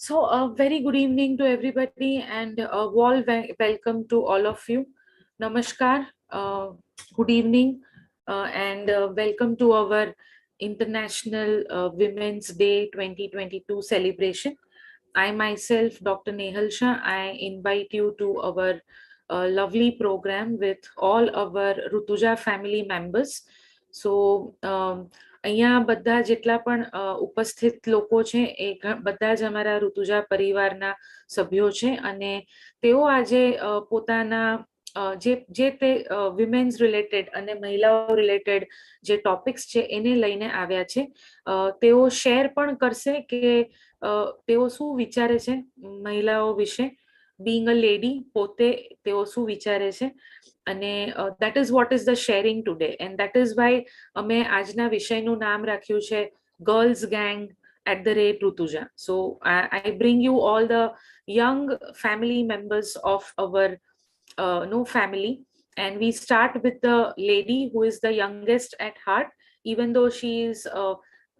So, a very good evening to everybody and a warm welcome to all of you. Namaskar, good evening, and welcome to our International Women's Day 2022 celebration. I myself, Dr. Nehal Shah, I invite you to our lovely program with all our Rutuja family members. So, અહીંયા બધા જેટલા પણ ઉપસ્થિત લોકો છે એ બધા જ અમારા ઋતુજા પરિવારના સભ્યો છે અને તેઓ આજે પોતાના જે તે વિમેન્સ રિલેટેડ અને મહિલાઓ રિલેટેડ જે ટોપિક્સ છે એને લઈને આવ્યા છે. તેઓ શેર પણ કરશે કે તેઓ શું વિચારે છે મહિલાઓ વિશે, being a lady પોતે તેઓ શું વિચારે છે. અને that is what is the sharing today and that is why અમે આજના વિષયનું નામ રાખ્યું છે girls gang @Rutuja. So I bring you all the young family members of our no family, and we start with the lady who is the youngest at heart, even though she is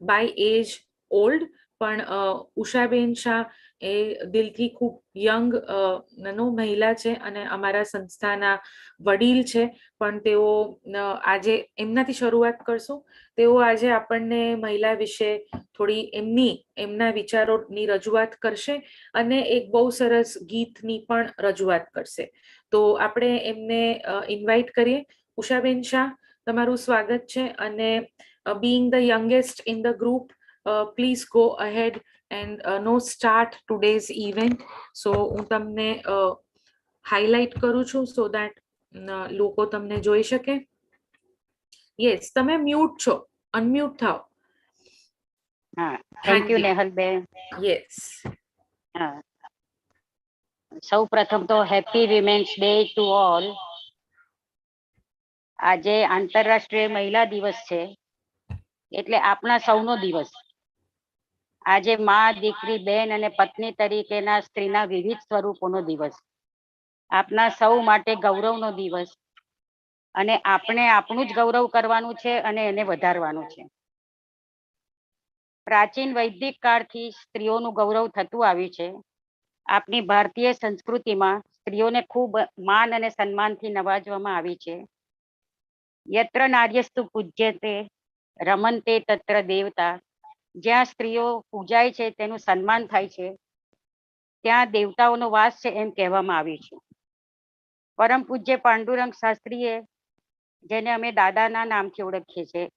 by age old. પણ ઉષાબેન શાહ એ દિલથી ખૂબ young મહિલા છે અને અમારા સંસ્થાના વડીલ છે. પણ તેઓ આજે એમનાથી શરૂઆત કરશું. તેઓ આજે આપણને મહિલા વિશે થોડી એમના વિચારોની રજૂઆત કરશે અને એક બહુ સરસ ગીતની પણ રજૂઆત કરશે. તો આપણે એમને ઇન્વાઇટ કરીએ. ઉષાબેન શાહ, તમારું સ્વાગત છે અને being the youngest in the group, please go ahead and no start today's event. So હું તમને highlight કરું છું so that લોકો તમને જોઈ શકે. યસ, તમે મ્યુટ છો, અનમ્યુટ થાઓ. હા, થેન્ક યુ નેહલ બેન. યસ, હા, સૌ પ્રથમ તો happy women's day to all. આજે આંતરરાષ્ટ્રીય મહિલા દિવસ છે એટલે આપણા સૌનો દિવસ. આજે માં, દીકરી, બેન અને પત્ની તરીકેના સ્ત્રીના વિવિધ સ્વરૂપોનો દિવસ. આપના સૌ માટે ગૌરવનો દિવસ અને આપણે આપણું જ ગૌરવ કરવાનું છે અને એને વધારવાનું છે. પ્રાચીન વૈદિક કાળથી સ્ત્રીઓનું ગૌરવ થતું આવ્યું છે. આપણી ભારતીય સંસ્કૃતિમાં સ્ત્રીઓને ખૂબ માન અને સન્માનથી નવાજવામાં આવી છે. યત્ર નાર્યસ્તુ પૂજ્યતે રમન્તે તત્ર દેવતા. જ્યાં સ્ત્રીઓ પૂજાય છે તેનું સન્માન થાય છે ત્યાં દેવતાઓનો વાસ છે એમ કહેવામાં આવ્યું છે. પરમ પૂજ્ય પાંડુરંગ શાસ્ત્રીએ, જેને અમે દાદાના નામથી ઓળખીએ છીએ,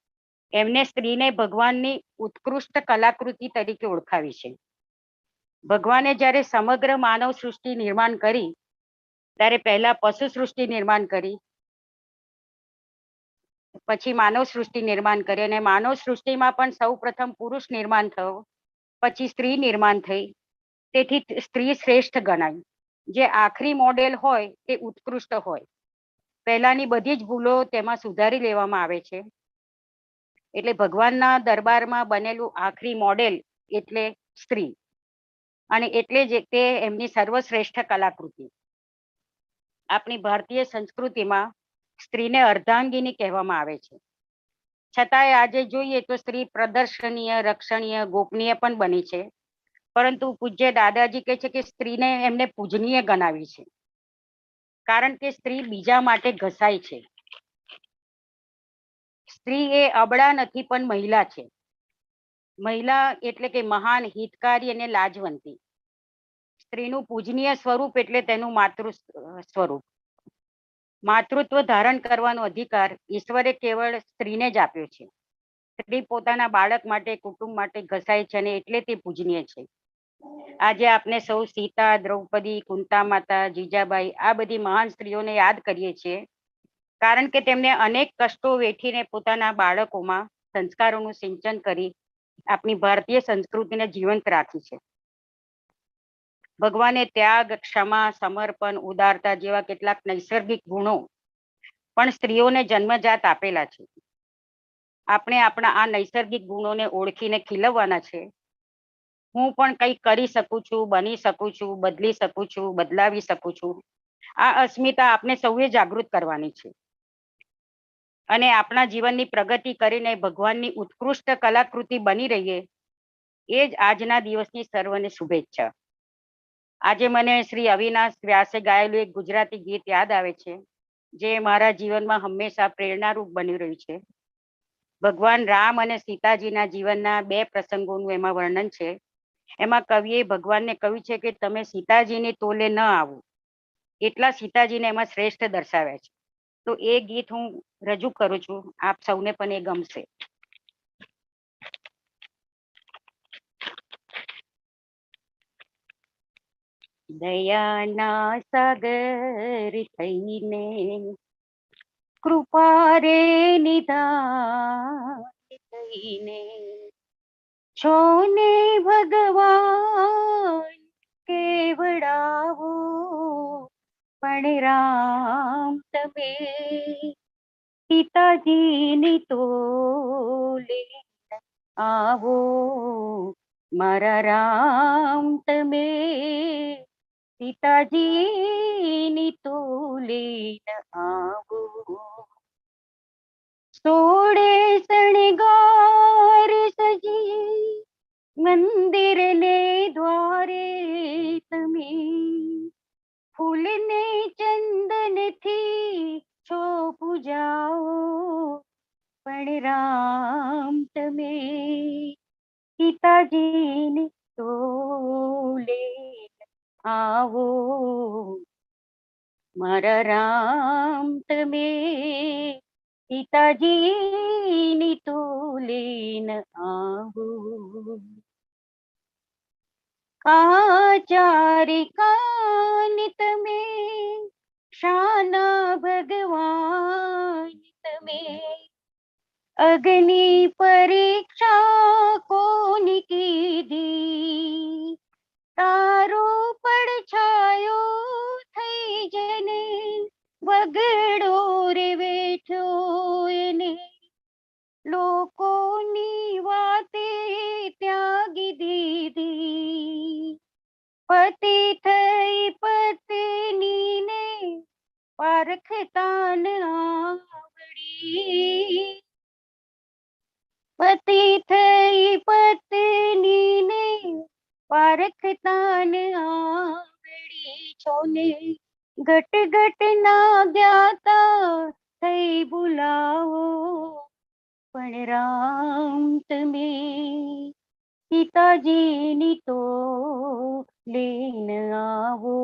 એમને સ્ત્રીને ભગવાનની ઉત્કૃષ્ટ કલાકૃતિ તરીકે ઓળખાવી છે. ભગવાને જ્યારે સમગ્ર માનવ સૃષ્ટિ નિર્માણ કરી ત્યારે પહેલા પશુ સૃષ્ટિ નિર્માણ કરી, પછી માનવ સૃષ્ટિ નિર્માણ કરી અને માનવ સૃષ્ટિમાં પણ સૌ પ્રથમ પુરુષ નિર્માણ થયો, પછી સ્ત્રી નિર્માણ થઈ. તેથી સ્ત્રી શ્રેષ્ઠ ગણાય. જે આખરી મોડેલ હોય તે ઉત્કૃષ્ટ હોય. પહેલાની બધી જ ભૂલો તેમાં સુધારી લેવામાં આવે છે. એટલે ભગવાનના દરબારમાં બનેલું આખરી મોડેલ એટલે સ્ત્રી, અને એટલે જ તે એમની સર્વશ્રેષ્ઠ કલાકૃતિ. આપણી ભારતીય સંસ્કૃતિમાં સ્ત્રીને અર્ધાંગિની કહેવામાં આવે છે. છતાંય આજે જોઈએ તો સ્ત્રી પ્રદર્શનીય, રક્ષણીય, ગોપનીય પણ બની છે. પરંતુ પૂજ્ય દાદાજી કહે છે કે સ્ત્રીને એમને પૂજનીય ગણાવી છે, કારણ કે સ્ત્રી બીજા માટે ઘસાય છે. સ્ત્રી એ અબળા નથી પણ મહિલા છે. મહિલા એટલે કે મહાન, હિતકારી અને લાજવંતી. સ્ત્રીનું પૂજનીય સ્વરૂપ એટલે તેનું માતૃ સ્વરૂપ. માતૃત્વ ધારણ કરવાનો અધિકાર ઈશ્વરે કેવળ સ્ત્રીને જ આપ્યો છે. સ્ત્રી પોતાના બાળક માટે, કુટુંબ માટે ઘસાય છે અને એટલે તે પૂજનીય છે. આજે આપણે સૌ સીતા, દ્રૌપદી, કુંતા માતા, જીજાબાઈ આ બધી મહાન સ્ત્રીઓને યાદ કરીએ છીએ, કારણ કે તેમને અનેક કષ્ટો વેઠીને પોતાના બાળકોમાં સંસ્કારોનું સિંચન કરી આપણી ભારતીય સંસ્કૃતિને જીવંત રાખી છે. ભગવાને ત્યાગ, ક્ષમા, સમર્પણ, ઉદારતા જેવા કેટલાક નૈસર્ગિક ગુણો પણ સ્ત્રીઓને જન્મજાત આપેલા છે. આપણે આપણા આ નૈસર્ગિક ગુણોને ઓળખીને ખીલવવાના છે. હું પણ કંઈક કરી શકું છું, બની શકું છું, બદલી શકું છું, બદલાવી શકું છું. આ અસ્મિતા આપણે સૌએ જાગૃત કરવાની છે અને આપણા જીવનની પ્રગતિ કરીને ભગવાનની ઉત્કૃષ્ટ કલાકૃતિ બની રહીએ એ જ આજના દિવસની સર્વને શુભેચ્છા. આજે મને શ્રી અવિનાશ વ્યાસે ગાયેલું એક ગુજરાતી ગીત યાદ આવે છે, જે મારા જીવનમાં હંમેશા પ્રેરણારૂપ બની રહ્યું છે. ભગવાન રામ અને સીતાજીના જીવનના બે પ્રસંગોનું એમાં વર્ણન છે. એમાં કવિએ ભગવાનને કહ્યું છે કે તમે સીતાજીની તોલે ન આવો, એટલા સીતાજીને એમાં શ્રેષ્ઠ દર્શાવ્યા છે. તો એ ગીત હું રજૂ કરું છું, આપ સૌને પણ એ ગમશે. દયાના સાગર થઈને કૃપા રે નિધાન થઈને છો ને ભગવાન કેવડાવો, પણ રામ તમે સીતાજીની તોલે આવો, મારા રામ તમે સીતાજીની તોલે આવો. સોળે શણગાર સજી મંદિર ને દ્વારે તમે ફૂલ ને ચંદન થી છો પૂજાઓ, પણ રામ તમે સીતાજીની તોલે આવો, મારા રામ તમે સીતાજીની તોલે આવો. કાચારી કાન તમે શાના ભગવાન તમે, અગ્નિ પરીક્ષા કોની કીધી, તારો પડછાયો થઈ જને વગડો રે બેઠો એને, લોકોની વાતે ત્યાગી દીધી, પતિ થઈ પત્ની ને પારખતા ન આવડી, પતિ થઈ પત્ની ને પારખતા ન આવડી, છો ને ઘટ ઘટ ના જ્ઞાતા થઈ બોલાવો, પણ રામ તમે સીતાજીની તોલે આવો,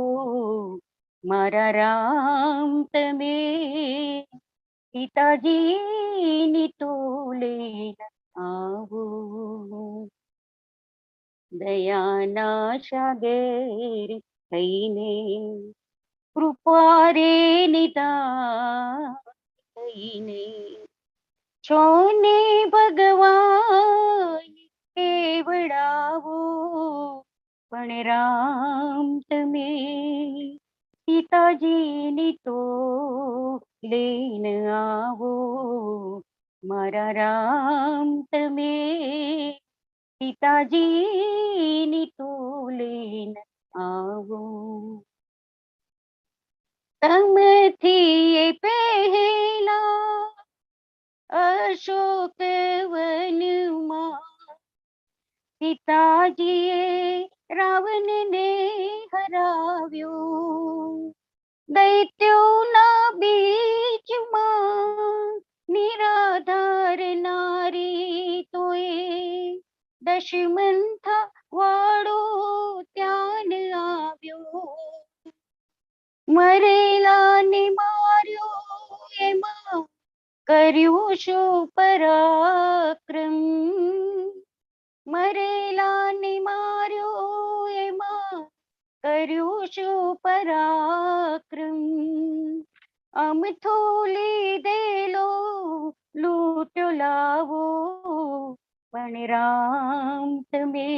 મારા રામ તમે સીતાજીની તોલે આવો. દયાના સાગર થઈને કૃપા રે નિધાન થઈને છો ને ભગવાન કેવડાવો, પણ રામ તમે સીતાજીની તોલે આવો, મારા રામ તમે સીતાજીની તોલે આવો. તમથી પહેલા અશોક વનમાં સીતાજીએ રાવણને હરાવ્યો, દૈત્યોના બીચમાં નિરાધાર નારી તોય દશમંથા વાળો ત્યાં આવ્યો, મરેલા ને માર્યો એમાં કર્યું શું પરાક્રમ, મરેલા ને માર્યો એમાં કર્યું શું પરાક્રમ, અમથો લીધેલો લૂંટ્યો લાવો, પણ રામ તમે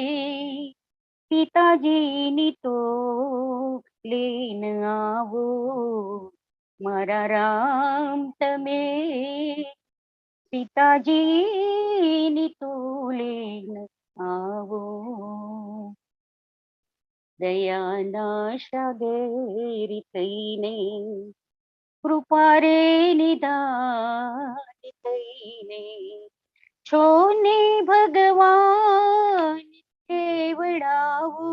સીતાજીની તોલે આવો, મારા રામ તમે સીતાજીની તોલે આવો. દયાના સાગર થઈને કૃપા રે નિધાન થઈને છો ને ભગવાન કેવડાવો,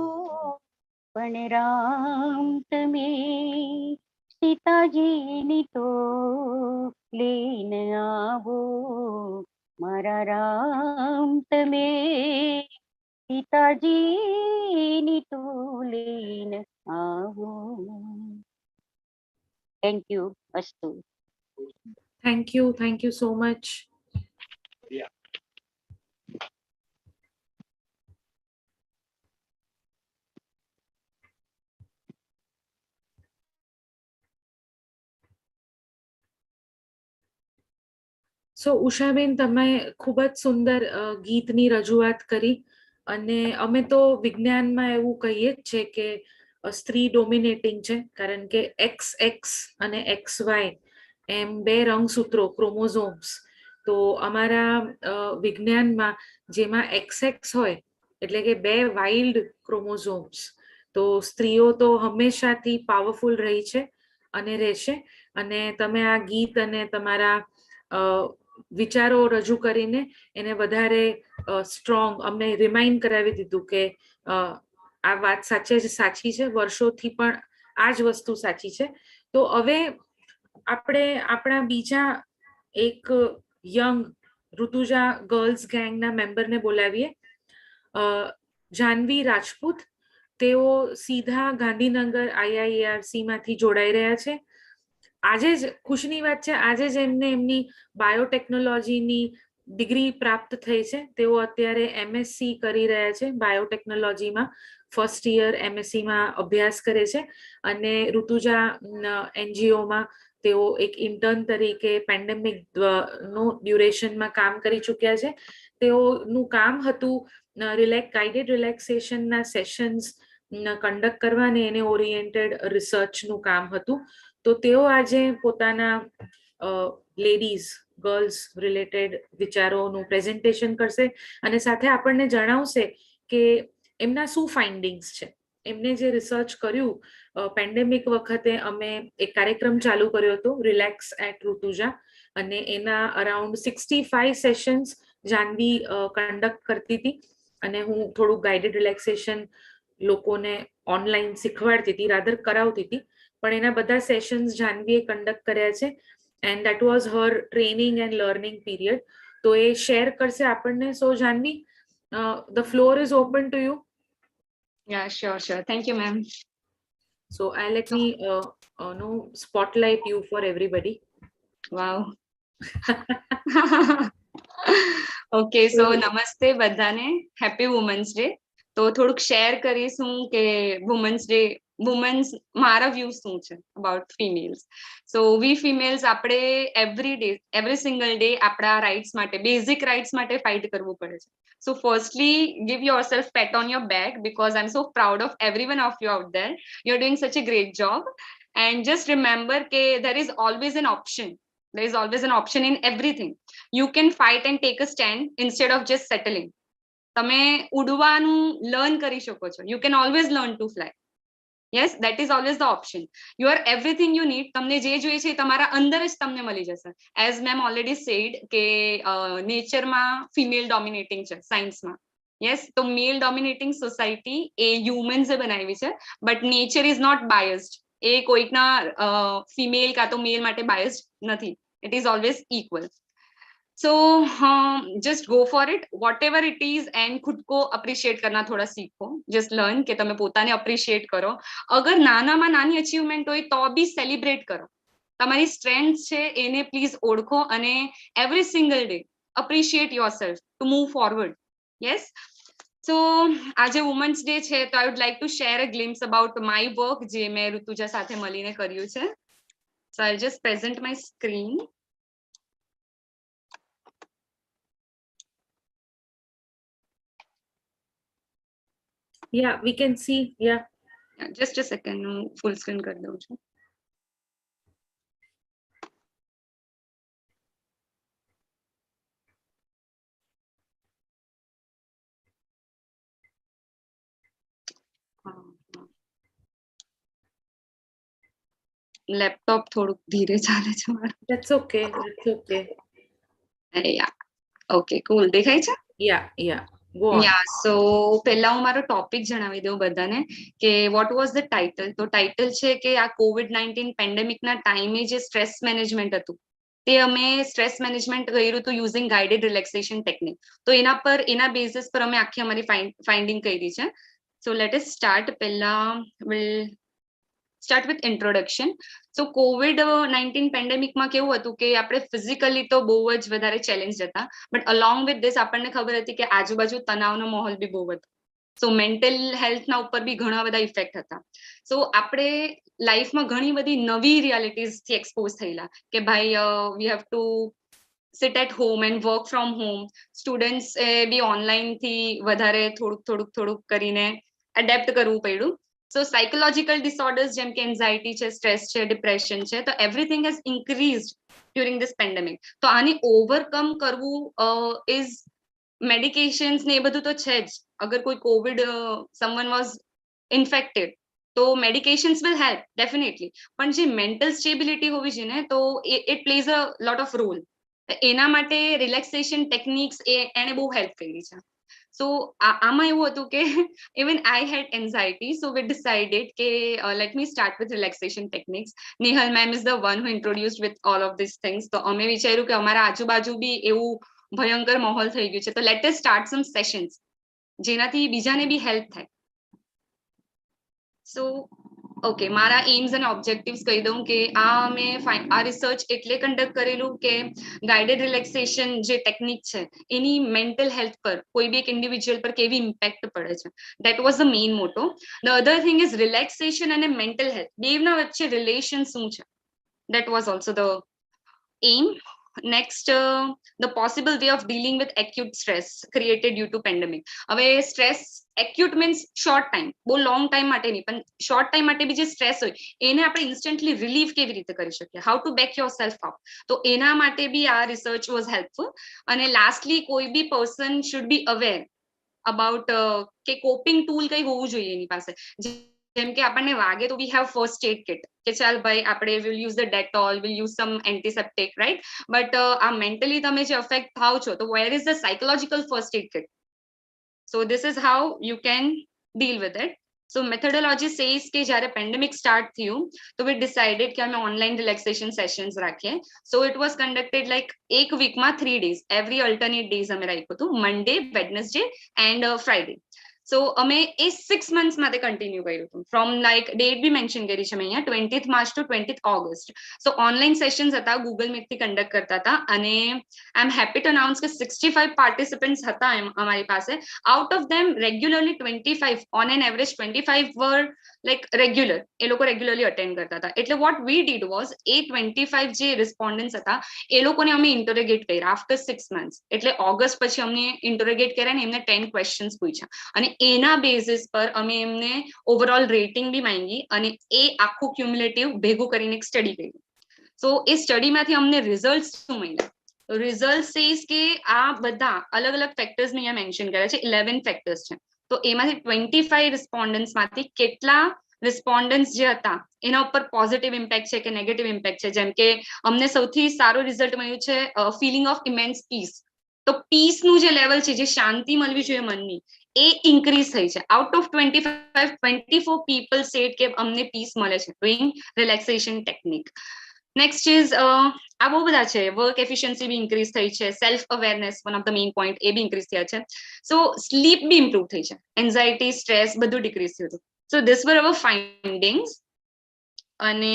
પણ રામ તમે સીતાજીની તો લઈને આવો, મારા રામ તમે સીતાજીની તો લઈને આવો. Thank you. અસ્તુ. Thank you. Thank you so much. સો ઉષાબેન, તમે ખૂબ જ સુંદર ગીતની રજૂઆત કરી, અને અમે તો વિજ્ઞાનમાં એવું કહીએ જ છે કે સ્ત્રી ડોમિનેટિંગ છે, કારણ કે XX અને XY એમ બે રંગસૂત્રો, ક્રોમોઝોમ્સ, તો અમારા વિજ્ઞાનમાં જેમાં XX હોય એટલે કે બે વાઇલ્ડ ક્રોમોઝોમ્સ, તો સ્ત્રીઓ તો હંમેશાથી પાવરફુલ રહી છે અને રહેશે. અને તમે આ ગીત અને તમારા વિચારો રજૂ કરીને એને વધારે સ્ટ્રોંગ અમને રિમાઇન્ડ કરાવી દીધું કે આ વાત સાચી છે, વર્ષોથી પણ આ જ વસ્તુ સાચી છે. તો હવે આપણે આપણા બીજા એક યંગ ઋતુજા ગર્લ્સ ગેંગના મેમ્બરને બોલાવીએ, જાનવી રાજપૂત. તેઓ સીધા ગાંધીનગર IIARC માંથી જોડાઈ રહ્યા છે. આજે જ ખુશીની વાત છે, આજે જ એમને એમની બાયોટેકનોલોજીની ડિગ્રી પ્રાપ્ત થઈ છે. તેઓ અત્યારે MSc કરી રહ્યા છે બાયોટેકનોલોજીમાં, ફર્સ્ટ યર MScમાં અભ્યાસ કરે છે. અને ઋતુજા NGOમાં તેઓ એક ઇન્ટર્ન તરીકે પેન્ડેમિક નો ડ્યુરેશનમાં કામ કરી ચૂક્યા છે. તેઓનું કામ હતું ગાઇડેડ રિલેક્સેશનના સેશન્સ કન્ડક્ટ કરવાની, એને ઓરિએન્ટેડ રિસર્ચનું કામ હતું. તો તેઓ આજે પોતાના લેડીઝ ગર્લ્સ રિલેટેડ વિચારોનું પ્રેઝન્ટેશન કરશે અને સાથે આપણને જણાવશે કે એમના શું ફાઇન્ડિંગ્સ છે. એમને જે રિસર્ચ કર્યું, પેન્ડેમિક વખતે અમે એક કાર્યક્રમ ચાલુ કર્યો હતો, રિલેક્સ એટ ઋતુજા, અને એના અરાઉન્ડ 65 સેશન્સ જાનવી કન્ડક્ટ કરતી હતી, અને હું થોડું ગાઇડેડ રિલેક્સેશન લોકોને ઓનલાઈન શીખવાડતી હતી, રાધર કરાવતી હતી. પણ એના બધા સેશન્સ જાનવીએ કન્ડક્ટ કર્યા છે, and that was her training and learning period. તો એ શેર કરશે આપણને. સો Janvi, the floor is open to you. Yeah, sure. Thank you, ma'am. So let me spotlight you for everybody. Wow. Okay, so namaste બધાને, happy women's day. તો થોડુંક share કરીશું કે women's day, મારા view શું છે about females. So we females આપણે every single day આપણા રાઇટ્સ માટે, બેઝિક રાઇટ્સ માટે ફાઇટ કરવું પડે છે. So firstly, give yourself pat on your back because I'm so proud of everyone of you out there. You're doing such a great job. And just remember that there is always an option. There is always an option in everything. You can fight and take a stand instead of just settling. તમે ઉડવાનું learn કરી શકો છો. You can always learn to fly. Yes, that is always the option. You are everything you need. તમને જે જોઈએ છે તમારા અંદર જ તમને મળી જશે. As ma'am already said કે નેચરમાં ફિમેલ ડોમિનેટિંગ છે સાયન્સમાં. યસ, તો મેલ ડોમિનેટિંગ સોસાયટી એ હ્યુમન્સે બનાવી છે, but nature is not biased. એ કોઈકના ફિમેલ કાં તો મેલ માટે બાયસ્ડ નથી. It is always equal. So just go for it, whatever it is, and खुद को appreciate करना थोड़ा सीखो. Just learn કે તમે પોતાને appreciate કરો. અગર નાનામાં નાની અચીવમેન્ટ હોય તો બી સેલિબ્રેટ કરો. તમારી સ્ટ્રેન્થ છે એને પ્લીઝ ઓળખો અને every single day appreciate yourself to move forward. Yes. So આજે વુમન્સ ડે છે તો I would like to share a glimpse about my work જે મેં ઋતુજા સાથે મળીને કર્યું છે. So I'll just present my screen. Yeah, we can see. Yeah. Just a second, હું full screen કરી દઉં છું. લેપટોપ થોડુંક ધીરે ચાલે છે મારું. That's okay. Yeah. Okay, cool. દેખાય છે? Yeah. Go on. સો પહેલા હું મારો ટોપિક જણાવી દઉં બધાને કે વોટ વોઝ ધ ટાઇટલ. તો ટાઇટલ છે કે આ COVID-19 પેન્ડેમિકના ટાઈમે જે સ્ટ્રેસ મેનેજમેન્ટ હતું તે અમે સ્ટ્રેસ મેનેજમેન્ટ કર્યું હતું યુઝિંગ ગાઇડેડ રિલેક્સેશન ટેકનિક. તો એના બેઝિસ પર અમે આખી અમારી ફાઇન્ડિંગ કરી છે. So let us start. પહેલા will start with introduction. So COVID-19 પેન્ડેમિકમાં કેવું હતું કે આપણે ફિઝિકલી તો બહુ જ વધારે ચેલેન્જ હતા, બટ અલોંગ વિથ ધીસ આપણને ખબર હતી કે આજુબાજુ તણાવનો માહોલ બી બહુ હતો. સો મેન્ટલ હેલ્થના ઉપર બી ઘણા બધા ઇફેક્ટ હતા. સો આપણે લાઈફમાં ઘણી બધી નવી રિયાલિટીઝથી એક્સપોઝ થયેલા કે ભાઈ we have to sit at home and work from home. Students be online થી વધારે થોડુંક કરીને એડેપ્ટ કરવું પડ્યું. સો સાયકોલોજીકલ ડિસઓર્ડર્સ જેમ કે એન્ઝાયટી છે, સ્ટ્રેસ છે, ડિપ્રેશન છે, તો everything has increased during this pandemic. તો આને ઓવરકમ કરવું ઇઝ મેડિકેશન્સ ને એ બધું તો છે જ. અગર કોઈ કોવિડ સમવન વોઝ ઇન્ફેક્ટેડ તો મેડિકેશન્સ વિલ હેલ્પ ડેફિનેટલી, પણ જે મેન્ટલ સ્ટેબિલિટી હોવી જોઈએ ને, તો it plays a lot of role. એના માટે રિલેક્સેશન ટેકનિક્સ એને બહુ હેલ્પ કરી છે. સો આમાં એવું હતું કે even I had anxiety, so we decided કે let me start with relaxation techniques. Nihal ma'am is the one who introduced with all of these things. તો અમે વિચાર્યું કે અમારા આજુબાજુ બી એવું ભયંકર માહોલ થઈ ગયું છે, તો લેટ અસ સ્ટાર્ટ સમ સેશન્સ જેનાથી બીજાને બી હેલ્પ થાય. સો ઓકે, મારા એમ્સ અને ઓબ્જેક્ટિવ્સ કહી દઉં કે આ રિસર્ચ એટલે કન્ડક્ટ કરેલું કે ગાઇડેડ રિલેક્સેશન જે ટેકનિક છે એની મેન્ટલ હેલ્થ પર કોઈ બી એક ઇન્ડિવિજ્યુઅલ પર કેવી ઇમ્પેક્ટ પડે છે. That was the main motto. The other thing is relaxation અને મેન્ટલ હેલ્થ બેવના વચ્ચે રિલેશન શું છે, that was also the aim. Next, the possible way of dealing with acute stress created due to pandemic. હવે stress acute means short time, બહુ long time માટે નહીં, પણ શોર્ટ ટાઈમ માટે બી જે સ્ટ્રેસ હોય એને આપણે ઇન્સ્ટન્ટલી રિલીવ કેવી રીતે કરી શકીએ, how to back yourself up. તો એના માટે બી આ રિસર્ચ વોઝ હેલ્પફુલ. અને લાસ્ટલી કોઈ બી person should be aware about કે કોપિંગ ટૂલ કઈ હોવું જોઈએ એની પાસે. જેમ કે આપણને વાગે તો we have first aid kit કે ચાલ ભાઈ આપણે will use the Dettol, will use some antiseptic, right? But આ મેન્ટલી તમે જે અફેક્ટ થાવ છો, તો where is the psychological first aid kit? So this is how you can deal with it. So methodology says કે જ્યારે pandemic start થયું તો વી ડિસાઇડેડ કે અમે ઓનલાઈન રિલેક્સેશન સેશન્સ રાખીએ. So it was conducted like એક વીકમાં 3 days, એવરી અલ્ટરનેટ ડેઝ અમે રાખ્યું હતું, Monday, Wednesday and Friday. So અમે એ 6 months માટે કન્ટિન્યુ કર્યું હતું. ફ્રોમ લાઈક ડેટ બી મેન્શન કરી છે મેં અહીંયા, 20th March to 20th August. So online sessions હતા, ગૂગલ મીટ થી કન્ડક્ટ કરતા હતા. અને I am happy to announce કે 65 પાર્ટિસિપન્ટ્સ હતા અમારી પાસે. Out of them regularly 25, on an average 25 were like regular, એ લોકો રેગ્યુલરલી અટેન્ડ કરતા હતા. એટલે વોટ વી ડીડ વોઝ એ 25 જે રિસ્પોન્ડન્ટ્સ હતા એ લોકોને અમે ઇન્ટરોગેટ કર્યા આફ્ટર 6 months. એટલે ઓગસ્ટ પછી અમને ઇન્ટરોગેટ કર્યા ને એમને 10 ક્વેશ્ચન્સ પૂછ્યા અને એના બેઝિસ પર અમે એમને ઓવરઓલ રેટિંગ બી માંગી અને એ આખું ક્યુમ્યુલેટિવ ભેગું કરીને એક સ્ટડી કર્યું. સો એ સ્ટડીમાંથી અમને રિઝલ્ટ શું મળ્યા? રિઝલ્ટ સેઝ કે આ બધા અલગ અલગ ફેક્ટર્સ મેં અહીંયા મેન્શન કર્યા છે, 11 ફેક્ટર્સ છે. તો એમાંથી 25 રિસ્પોન્ડન્ટ્સ માંથી કેટલા રિસ્પોન્ડન્ટ્સ જે હતા એના ઉપર પોઝિટિવ ઇમ્પેક્ટ છે કે નેગેટિવ ઇમ્પેક્ટ છે. જેમ કે અમને સૌથી સારું રિઝલ્ટ મળ્યું છે ફિલિંગ ઓફ ઇમેન્સ પીસ. તો પીસનું જે લેવલ છે, જે શાંતિ મળવી જોઈએ મનની, એ ઇન્ક્રીઝ થઈ છે. આઉટ ઓફ 25, 24 પીપલ સેડ કે અમને પીસ મળે છે doing relaxation technique. Next is આ બહુ બધા છે, વર્ક એફિશિયન્સી બી ઇન્ક્રીઝ થઈ છે, self awareness one of the main point એ બી ઇન્ક્રીઝ થયા છે. સો સ્લીપ બી ઇમ્પ્રુવ થઈ છે, એન્ઝાયટી, સ્ટ્રેસ બધું ડિક્રીઝ થયું હતું. So this were our findings. અને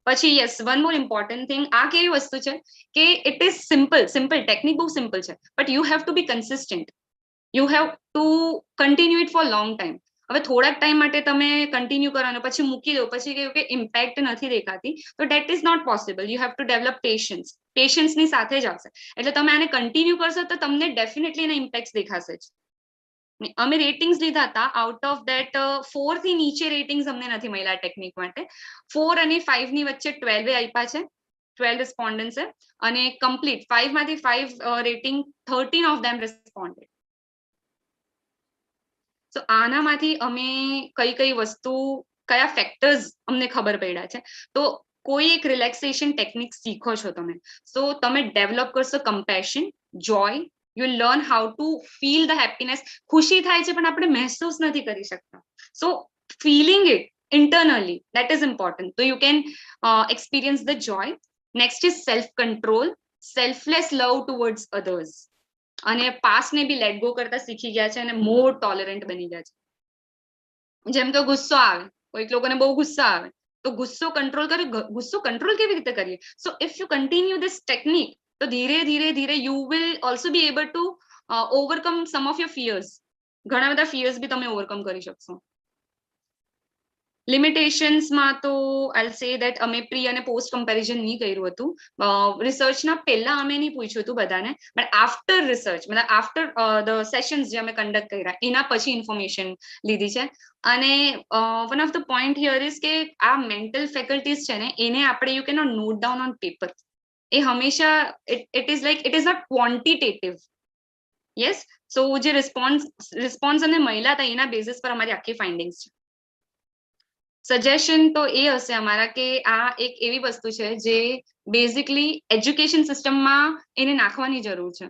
પછી yes, one more important thing, આ કેવી વસ્તુ છે કે ઇટ ઇઝ સિમ્પલ ટેકનિક, બહુ સિમ્પલ છે, but you have to be consistent. You have to continue it for long time. હવે થોડાક ટાઈમ માટે તમે કન્ટિન્યુ કરો અને પછી મૂકી દો, પછી કહ્યું કે ઇમ્પેક્ટ નથી દેખાતી, તો that is not possible. You have to develop પેશન્સની સાથે જ આવશે. એટલે તમે આને કન્ટિન્યુ કરશો તો તમને ડેફિનેટલી એના ઇમ્પેક્ટ દેખાશે જ. અમે રેટિંગ્સ લીધા હતા, આઉટ ઓફ ધેટ 4 થી નીચે રેટિંગ્સ અમને નથી મળ્યા ટેકનિક માટે. 4 અને 5 ની વચ્ચે 12 આપ્યા છે, 12 રિસ્પોન્ડન્ટ્સ છે. અને કમ્પ્લીટ 5 માંથી 5 રેટિંગ, 13 ઓફ ધેમ રિસ્પોન્ડેડ. તો આનામાંથી અમે કઈ વસ્તુ, કયા ફેક્ટર્સ અમને ખબર પડ્યા છે. તો કોઈ એક રિલેક્સેશન ટેકનિક શીખો છો તમે, તો તમે ડેવલપ કરશો compassion, Joy, You will learn how to feel the happiness. ખુશી થાય છે પણ આપણે મહેસૂસ નથી કરી શકતા. So feeling it internally, that is important. So you can experience the joy. Next is self control, selfless love towards others. અને પાસ્ટ ને બી લેટ ગો કરતા શીખી ગયા છે અને મોર ટોલરન્ટ બની ગયા છે. જેમ કે ગુસ્સો આવે, કોઈક લોકોને બહુ ગુસ્સા આવે, તો ગુસ્સો કંટ્રોલ કરે. ગુસ્સો કંટ્રોલ કેવી રીતે કરીએ? So if you continue this technique, તો ધીરે ધીરે ધીરે you will also be able to overcome some of your fears. ઘણા બધા ફિયર્સ બી તમે ઓવરકમ કરી શકશો. લિમિટેશન્સમાં તો આઈ સે દેટ અમે પ્રી અને પોસ્ટ કમ્પેરિઝન નહીં કર્યું હતું. રિસર્ચના પહેલા અમે નહીં પૂછ્યું હતું બધાને, બટ આફ્ટર રિસર્ચ, મતલબ આફ્ટર ધ સેશન્સ જે અમે કન્ડક્ટ કર્યા એના પછી ઇન્ફોર્મેશન લીધી છે. અને one of the point here is કે આ મેન્ટલ ફેકલ્ટીઝ છે ને, એને આપણે you can not note down on paper. એ હંમેશા it is like it is not quantitative. Yes, so જે રિસ્પોન્સ અને મળ્યા હતા એના બેસિસ પર અમારી આખી ફાઇન્ડિંગ્સ છે. સજેશન તો એ હશે અમારા કે આ એક એવી વસ્તુ છે જે બેઝિકલી એજ્યુકેશન સિસ્ટમમાં એને નાખવાની જરૂર છે.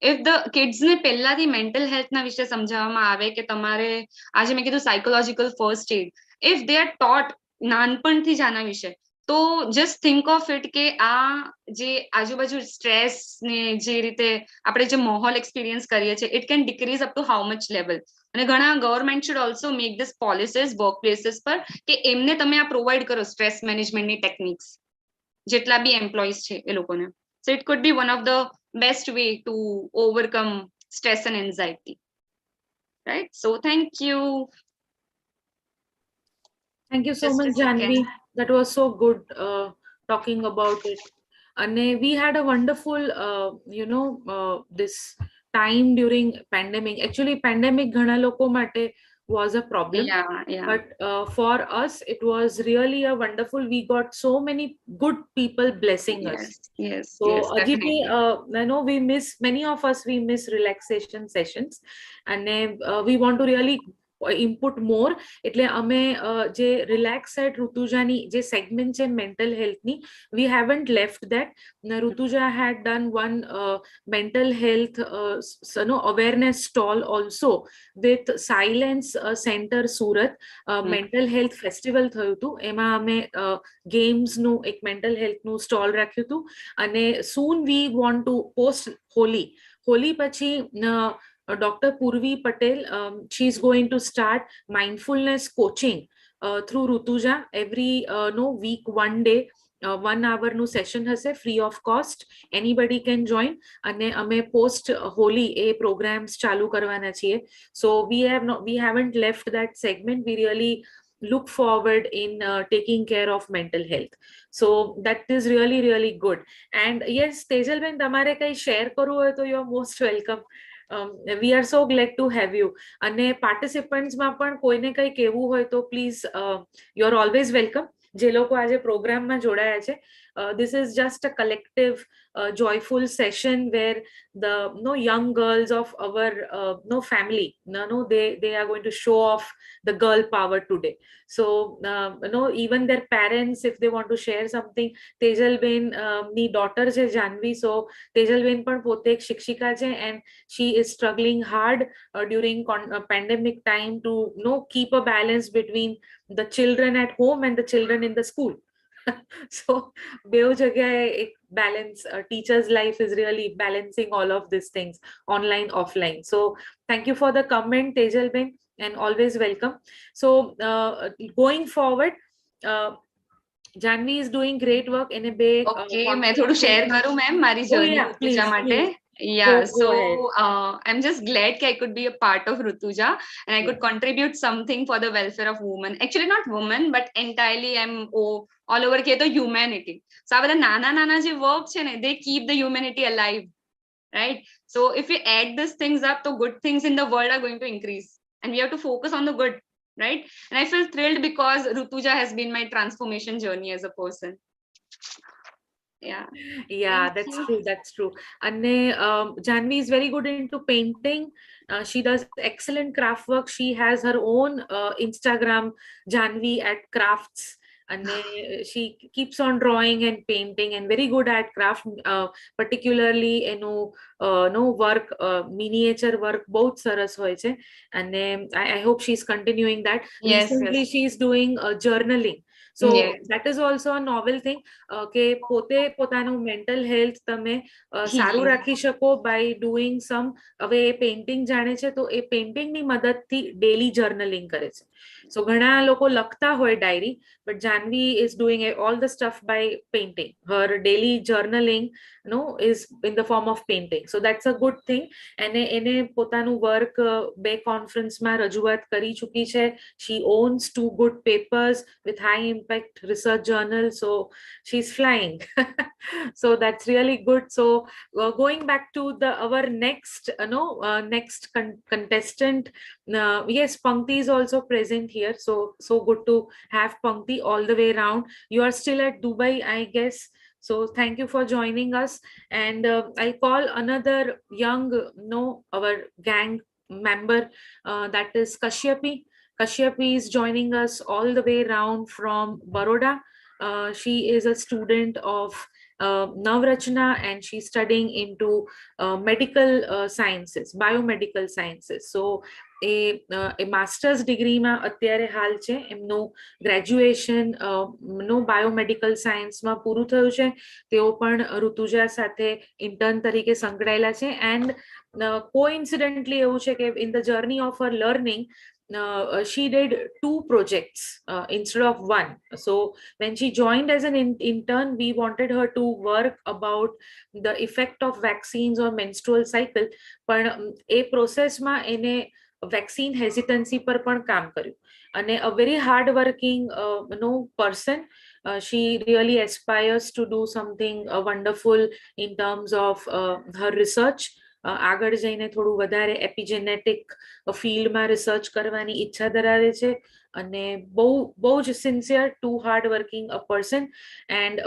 ઇફ ધ કિડ્સને પહેલાથી મેન્ટલ હેલ્થના વિશે સમજાવવામાં આવે કે તમારે આજે મેં કીધું psychological first aid, if they are taught નાનપણથી જ આના વિશે, તો જસ્ટ થિંક ઓફ ઇટ કે આ જે આજુબાજુ સ્ટ્રેસ ને જે રીતે આપણે જે માહોલ એક્સપિરિયન્સ કરીએ છીએ, it can decrease up to how much level. અને ઘણા government should also make this policies work places પર કે એમને તમે આ પ્રોવાઈડ કરો સ્ટ્રેસ મેનેજમેન્ટની ટેકનિક્સ, જેટલા બી એમ્પ્લોઈઝ છે એ લોકોને. So it could B one of the best way to overcome stress and anxiety. Right, so thank you. Thank you so Just a much, second. Janvi. That was so good talking about it. And we had a wonderful, this time during pandemic. Actually, pandemic ghana loko mate was a problem. Yeah. But for us, it was really a wonderful. We got so many good people blessing us. Yes, So, definitely. I know many of us, we miss relaxation sessions. And we want to really input more. એટલે અમે જે relax at ઋતુજાની જે segment છે mental હેલ્થની, we haven't left that. Rutuja had done one mental health awareness stall also with Silence Center Surat. Mental health festival થયું હતું, એમાં અમે games નું એક mental health નું stall રાખ્યું હતું. અને soon we want to post Holi પછી Dr. Purvi Patel, she is going to start mindfulness coaching through Rutuja. Every week, one day, 1 hour no session hase, free of cost. Anybody can join. And ame post Holi a programs chalu karwana chiye. So we haven't left that segment. We really look forward in taking care of mental health. So that is really, really good. And yes, Tejal ben, tamare kai share karu hai to you are most welcome. We are so glad to have you. અને પાર્ટિસિપન્ટ્સમાં પણ કોઈને કઈ કહેવું હોય તો please you are always welcome. જે લોકો આજે પ્રોગ્રામમાં જોડાયા છે, this is just a collective joyful session where the young girls of our family, they are going to show off the girl power today. So even their parents, if they want to share something, Tejal ben ની daughter છે Janvi, so Tejal ben પણ પોતે એક શિક્ષિકા છે and she is struggling hard during pandemic time to keep a balance between the children at home and the children in the school. So બેઉ જગ્યાએ એક balance, teacher's life is really balancing all of these things, online, offline. So thank you for the comment, Tejal ben, and always welcome. So going forward, Janvi is doing great work in a big मैं થોડું share કરું ma'am મારી journey ઋતુજા માટે. Yeah, so I'm just glad that I could be a part of Rutuja and I could contribute something for the welfare of women. Actually not women, but entirely I'm all over ke to humanity. So આ બધા નાના જે work છે ને, they keep the humanity alive, right? So if we add these things up, so good things in the world are going to increase and we have to focus on the good, right? And I feel thrilled because Rutuja has been my transformation journey as a person. Yeah, that's true. And Janvi is very good into painting. She does excellent craft work. She has her own Instagram, Janvi at Crafts. and she keeps on drawing and painting and very good at craft, particularly no work, miniature work both સરસ હોય છે. And I hope she's continuing that. Yes, Recently yes. she's doing journaling. So Yes. that is also a novel thing, કે પોતે પોતાનું mental health તમે સારું Healing. રાખી શકો by doing some. હવે એ પેઇન્ટિંગ જાણે છે તો એ પેઇન્ટિંગની મદદથી ડેલી જર્નલિંગ કરે છે. સો ઘણા લોકો લખતા હોય diary, but Janvi is doing all the stuff by painting. Her daily journaling is in the form of painting. So that's a good thing. And એને પોતાનું વર્ક બે કોન્ફરન્સમાં રજૂઆત કરી ચૂકી છે. She owns 2 good papers with high impact research journals. So she's flying. So that's really good. So going back to our next contestant. Yes, Pankti is also present here. So good to have Pankti all the way around. You are still at Dubai, I guess. So thank you for joining us. And I'll call another young, our gang member, that is Kashyapi. Kashyapi is joining us all the way around from Baroda. She is a student of Navrachna, and she's studying into medical sciences, biomedical sciences. So a master's degree માં અત્યારે હાલ છે એમનું graduation નો biomedical સાયન્સમાં પૂરું થયું છે. તેઓ પણ ઋતુજા સાથે ઇન્ટર્ન તરીકે સંકળાયેલા છે. એન્ડ કોઇન્સિડન્ટલી એવું છે કે in the journey of her learning she did 2 projects instead of 1. So when she joined as an intern, we wanted her to work about the effect of vaccines on menstrual cycle. પણ એ પ્રોસેસમાં એને vaccine હેઝિટન્સી પર પણ કામ કર્યું. અને a very hard working person. She really aspires to do something wonderful in terms of her research. આગળ જઈને થોડું વધારે એપિજેનેટિક ફિલ્ડમાં રિસર્ચ કરવાની ઈચ્છા ધરાવે છે. અને બહુ જ sincere, to hard working a person. And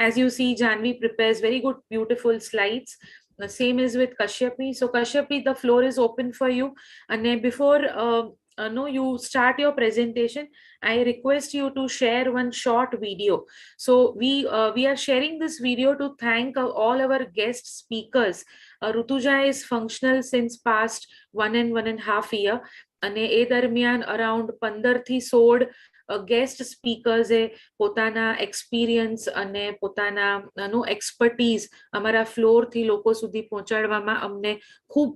as you see, Janvi prepares very good, beautiful slides. The same is with Kashyapi. So Kashyapi, the floor is open for you. And before you start your presentation, I request you to share one short video. So we are sharing this video to thank all our guest speakers. Rutuja is functional since past 1.5 year. અને એ દરમિયાન around 15 થી 16 guest સ્પીકર્સે પોતાના experience અને પોતાના expertise અમારા ફ્લોરથી લોકો સુધી પહોંચાડવામાં અમને ખૂબ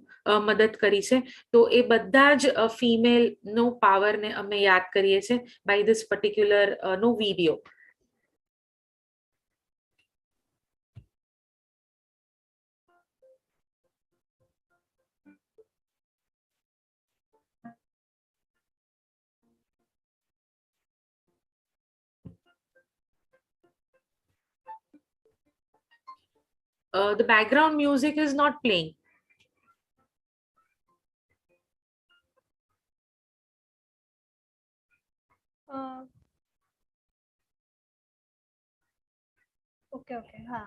મદદ કરી છે. તો એ બધા જ ફિમેલનો પાવરને અમે યાદ કરીએ છીએ by this particular video. The background music is not playing. Okay, हाँ.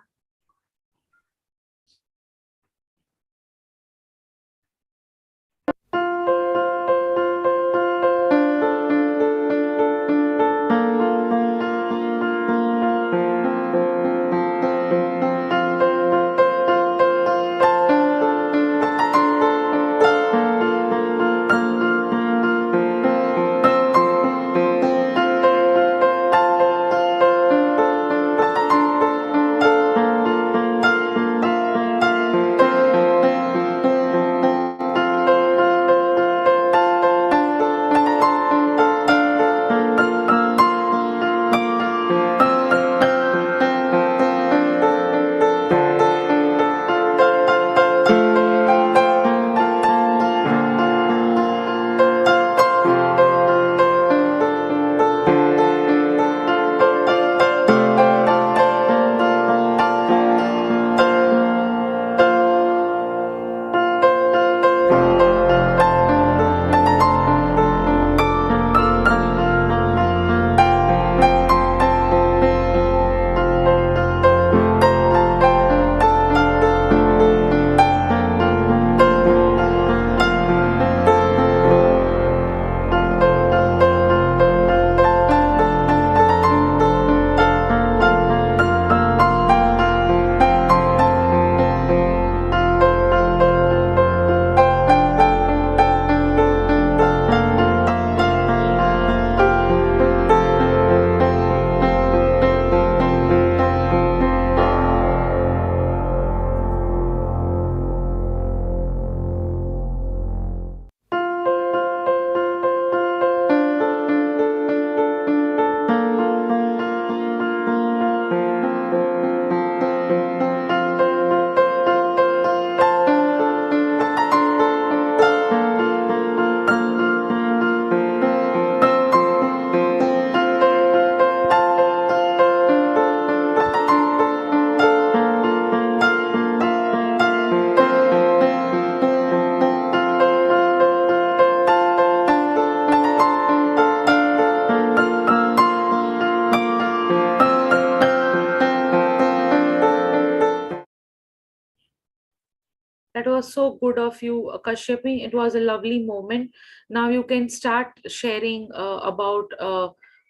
That was so good of you, Kashyapi. It was a lovely moment. Now you can start sharing about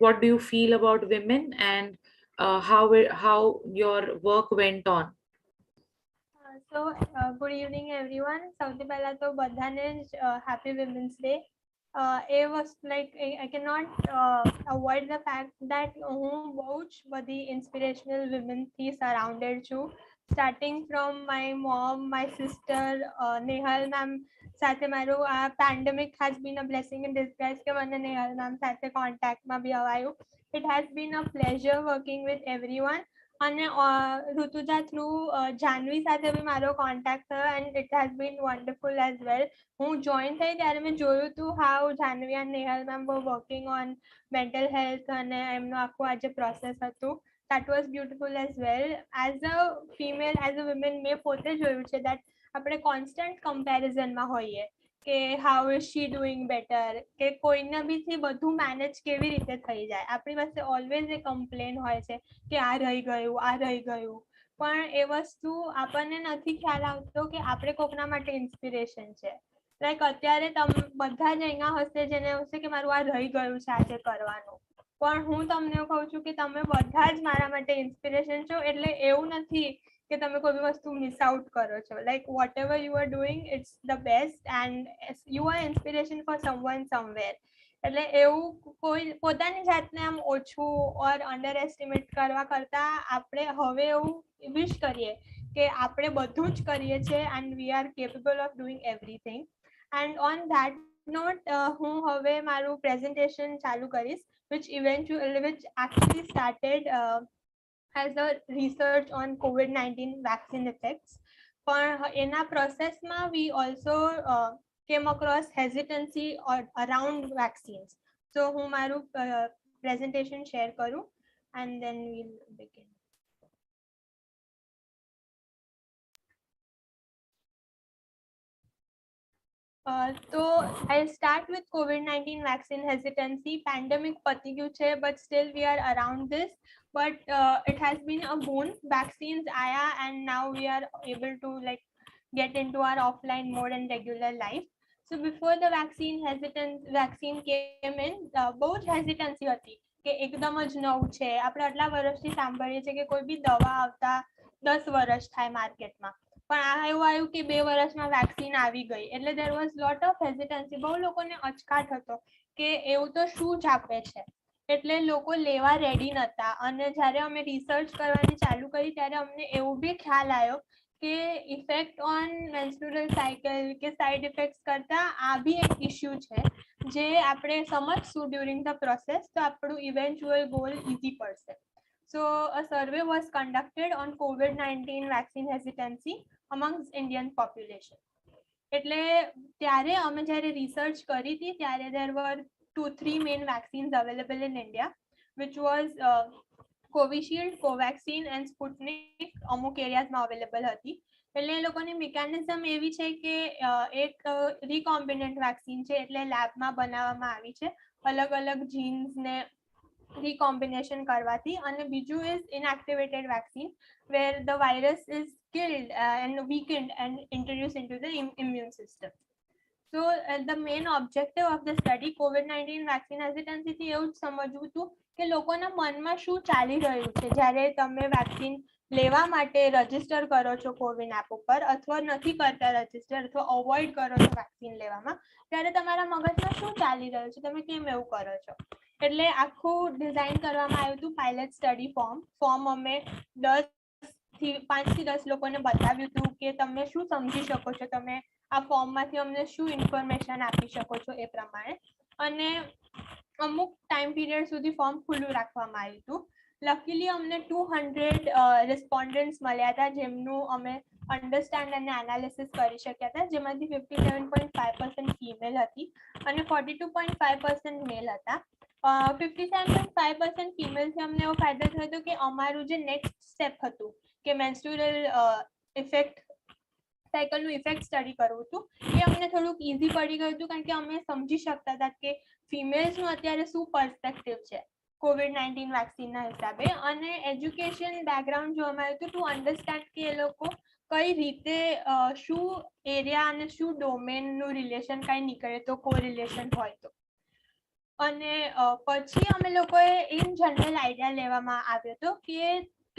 what do you feel about women and how your work went on. Good evening everyone. સૌથી પહેલા તો બધાને જ happy women's day. A was like I cannot avoid the fact that હું બહુ જ બધી inspirational women થી surrounded છું. Starting from my mom, my sister, Nehal ma'am સાથે મારું આ pandemic has been a blessing in disguise કે મને નેહલ ma'am સાથે કોન્ટેક્ટમાં બી અવાયું. It has been a pleasure working with everyone. અને ઋતુજા થ્રુ જાનવી સાથે બી મારો કોન્ટેક્ટ થયો and it has been wonderful as well. હું જોઈન થઈ ત્યારે મેં જોયું હતું how Janvi and Nehal ma'am were working on mental health અને એમનું આખું આ જે પ્રોસેસ હતું that was beautiful as well. As a female as a woman મેં પોતે જોયું છે દેટ આપણે કોન્સ્ટન્ટ કમ્પેરિઝનમાં હોઈએ કે how is she doing better, કે કોઈને બીથી બધું મેનેજ કેવી રીતે થઈ જાય. આપણી પાસે ઓલવેઝ એ કમ્પ્લેન હોય છે કે આ રહી ગયું, પણ એ વસ્તુ આપણને નથી ખ્યાલ આવતો કે આપણે કોકના માટે ઇન્સ્પિરેશન છે. લાઈક અત્યારે બધા જ અહીંયા હશે જેને હશે કે મારું આ રહી ગયું છે આજે કરવાનું, પણ હું તમને એવું કહું છું કે તમે બધા જ મારા માટે ઇન્સ્પિરેશન છો. એટલે એવું નથી કે તમે કોઈ બી વસ્તુ મિસ આઉટ કરો છો. Like whatever you are doing it's the best and you are inspiration for someone somewhere. એટલે એવું કોઈ પોતાની જાતને આમ ઓછું ઓર અંડર એસ્ટિમેટ કરવા કરતા આપણે હવે એવું વિશ કરીએ કે આપણે બધું જ કરીએ છીએ and we are capable of doing everything. And on that note હું હવે મારું પ્રેઝન્ટેશન ચાલુ કરીશ which actually started as a research on COVID-19 vaccine effects. પણ એના પ્રોસેસમાં we also came across hesitancy around vaccines. So હું મારું presentation share કરું and then we'll begin. So I'll start with COVID-19 vaccine hesitancy. Pandemic પતી ગયું છે but still we are around this. But it has been a boon. Vaccines आया and now we are able to like get into our offline mode and regular life. So before the vaccine came in, બહુ જ hesitancy હતી કે એકદમ જ નવું છે. આપણે આટલા વર્ષથી સાંભળીએ છીએ કે કોઈ બી દવા આવતા 10 વર્ષ થાય માર્કેટમાં, પણ આ એવું આવ્યું કે 2 વર્ષમાં વેક્સિન આવી ગઈ. એટલે there was lot of hesitancy. બહુ લોકોને અચકાટ હતો કે એવું તો શું જ આપે છે, એટલે લોકો લેવા રેડી નતા. અને જ્યારે અમે રિસર્ચ કરવાની ચાલુ કરી ત્યારે અમને એવું બી ખ્યાલ આવ્યો કે ઇફેક્ટ ઓન મેન્સ્ટ્રુઅલ સાયકલ કે સાઇડ ઇફેક્ટ્સ કરતા આ બી એક ઇશ્યુ છે જે આપણે સમજશું ડ્યુરિંગ ધ પ્રોસેસ તો આપણું ઇવેન્ચ્યુઅલ ગોલ ઇઝી પડશે. So a survey was conducted on COVID-19 vaccine hesitancy amongst Indian population. એટલે ત્યારે અમે જ્યારે રિસર્ચ કરી હતી ત્યારે there were 3 main vaccines available in India, which was Covishield, Covaxin and Sputnik. અમુક એરિયાઝમાં અવેલેબલ હતી. એટલે એ લોકોની મિકેનિઝમ એવી છે કે એક રિકોમ્બિનેન્ટ વેક્સિન છે, એટલે લેબમાં બનાવવામાં આવી છે અલગ અલગ જીન્સને recombination કરવાથી. અને બીજું is inactivated vaccine where the virus is killed and weakened and introduced into the immune system. So the main objective of the study COVID-19 vaccine hesitancy થી એવું સમજવું હતું કે લોકોના મનમાં શું ચાલી રહ્યું છે જ્યારે તમે વેક્સિન લેવા માટે રજીસ્ટર કરો છો કોવિન એપ ઉપર, અથવા નથી કરતા રજીસ્ટર અથવા અવોઇડ કરો છો વેક્સિન લેવામાં, ત્યારે તમારા મગજમાં શું ચાલી રહ્યું છે, તમે કેમ એવું કરો છો. એટલે આખું ડિઝાઇન કરવામાં આવ્યું હતું પાયલટ સ્ટડી ફોર્મ અમે 5 થી 10 લોકોને બતાવ્યું હતું કે તમે શું સમજી શકો છો, તમે આ ફોર્મમાંથી અમને શું ઇન્ફોર્મેશન આપી શકો છો એ પ્રમાણે. અને અમુક ટાઈમ પીરિયડ સુધી ફોર્મ ખુલ્લું રાખવામાં આવ્યું હતું. લકીલી અમને 200 રિસ્પોન્ડન્ટ્સ મળ્યા હતા જેમનું અમે અન્ડરસ્ટેન્ડ અને એનાલિસિસ કરી શક્યા હતા, જેમાંથી 57.5% ફિમેલ હતી અને 42.5% મેલ હતા. 57.5% ફિમેલથી અમને એવો ફાયદો થયો હતો કે અમારું જે નેક્સ્ટ સ્ટેપ હતું કે મેન્સ્ટ્રુઅલ ઇફેક્ટ સાયકલનું ઇફેક્ટ સ્ટડી કરવું હતું એ અમને થોડુંક ઇઝી પડી ગયું હતું, કારણ કે અમે સમજી શકતા હતા કે ફિમેલ્સનું અત્યારે શું પર્સપેક્ટિવ છે COVID-19 વેક્સિનના હિસાબે. અને એજ્યુકેશન બેકગ્રાઉન્ડ જોવામાં આવ્યું હતું ટુ અન્ડરસ્ટેન્ડ કે એ લોકો કઈ રીતે શું એરિયા અને શું ડોમેનનું રિલેશન કાંઈ નીકળે તો કોરિલેશન હોય તો. અને પછી અમે લોકોએ ઇન જનરલ આઈડિયા લેવામાં આવ્યો હતો કે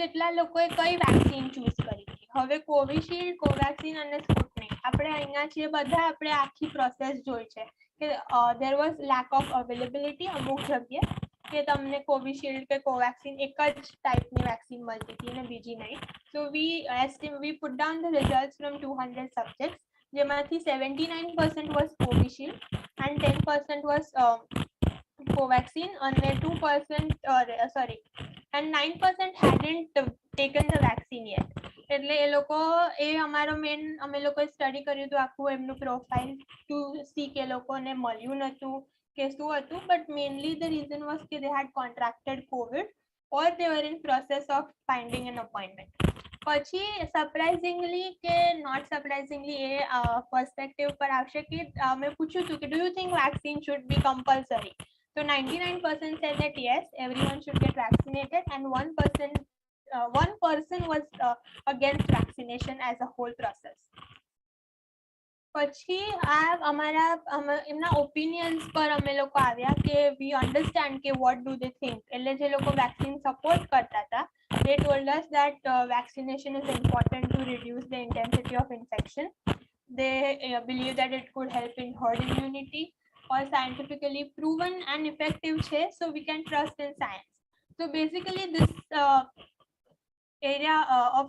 કેટલા લોકોએ કઈ વેક્સિન ચૂઝ કરી હતી. હવે કોવિશિલ્ડ, કોવેક્સિન અને સ્પુટનિક આપણે અહીંયા છીએ બધા આપણે આખી પ્રોસેસ જોઈ છે કે there was lack of availability અમુક જગ્યાએ કે તમને કોવિશિલ્ડ કે કોવેક્સિન એક જ ટાઈપની વેક્સિન મળતી હતી અને બીજી નહીં. So we put down the results from 200 subjects, જેમાંથી 79% was Covishield and 10% was Covaxin and 2% and 9% hadn't taken the vaccine yet. એટલે એ લોકો અમારો મેન અમે લોકોએ સ્ટડી કર્યું હતું આખું એમનું પ્રોફાઇલ ટુ સી કે લોકોને મળ્યું નહોતું કે શું હતું, but mainly the reason was કે they had contracted COVID or they were in process of finding an appointment. પછી સરપ્રાઇઝિંગલી કે નોટ સરપ્રાઇઝિંગલી એ પર્સપેક્ટિવ પર આવશે કે અમે પૂછ્યું હતું કે do you think vaccine should be compulsory. So 99% said that yes, everyone should get vaccinated, and 1% was against vaccination as a whole process. પછી આ અમારા એમના ઓપિનિયન્સ પર અમે લોકો આવ્યા કે વી અન્ડરસ્ટેન્ડ કે વોટ ડુ દે થિંક. એટલે જે લોકો વેક્સિન સપોર્ટ કરતા હતા they told us that vaccination is important to reduce the intensity of infection. They believe that it could help in herd immunity or scientifically proven and effective છે, so we can trust in science. So basically this area of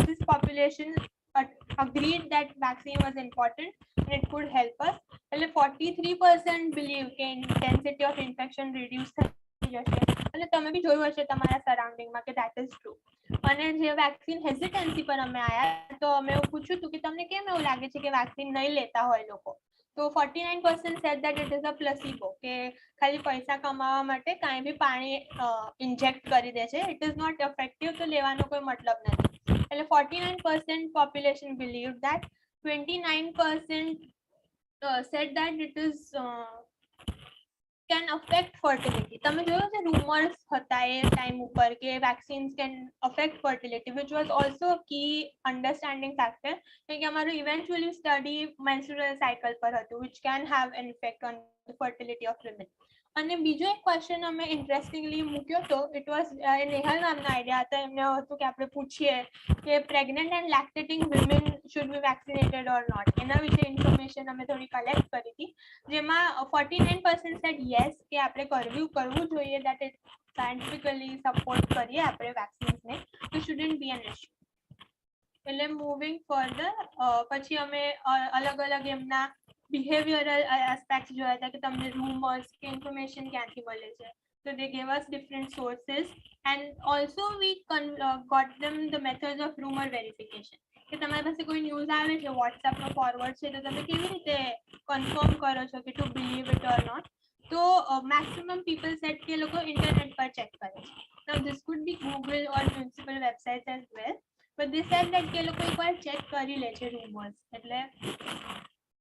this population agreed that vaccine was important and it could help us. એટલે 43% believe કે intensity of infection reduce થઈ જશે. એટલે તમે બી જોયું હશે તમારા સરાઉન્ડિંગમાં કે that is true. અને જે વેક્સિન હેઝિટન્સી પર અમે આવ્યા તો અમે એવું પૂછ્યું હતું કે તમને કેમ એવું લાગે છે કે વેક્સિન નહીં લેતા હોય લોકો. તો 49% said that it is a placebo, કે ખાલી પૈસા કમાવા માટે કાંઈ બી પાણી ઇન્જેક્ટ કરી દે છે, ઇટ ઇઝ નોટ ઇફેક્ટિવ, તો લેવાનો કોઈ મતલબ નથી. એટલે 49% population believed that. 29% said that it is can affect fertility. તમે જોયું છે રૂમર્સ હતા એ ટાઈમ ઉપર કે vaccines can affect fertility, which was also key understanding factor, કે અમારું ઇવેન્ચ્યુઅલી સ્ટડી મેન્સ્ટ્રુઅલ સાયકલ પર હતું, which can have an effect on the fertility of women. અને બીજો એક ક્વેશ્ચન અમે ઇન્ટરેસ્ટિંગલી મૂક્યો હતો, ઇટ વોઝ નેહલ નામનો આઈડિયા હતો. એમને હતું કે આપણે પૂછીએ કે pregnant and lactating women should be vaccinated or not. એના વિશે ઇન્ફોર્મેશન અમે થોડી કલેક્ટ કરી હતી, જેમાં 49% સેડ યસ કે આપણે કરવું જોઈએ, દેટ ઇટ સાયન્ટિફિકલી સપોર્ટ કરીએ આપણે વેક્સિન્સને, તો શુડન્ટ બી એન ઇશ્યુ. એટલે મૂવિંગ ફર્ધર પછી અમે અલગ અલગ એમના બિહેવિયરલ એસ્પેક્ટ જોયા હતા કે તમને રૂમર્સ કે ઇન્ફોર્મેશન ક્યાંથી મળે છે. So they gave us different sources, and also we got them the methods of rumor verification. કે તમારી પાસે કોઈ ન્યૂઝ આવે છે વોટ્સએપનો ફોરવર્ડ છે તો તમે કેવી રીતે કન્ફર્મ કરો છો કે to believe it or not. તો મેક્સિમમ પીપલ સેટ કે લોકો ઇન્ટરનેટ પર ચેક કરે છે. Now this could be Google or municipal websites as well, but they said that કે લોકો એકવાર ચેક કરી લે છે રૂમર્સ. એટલે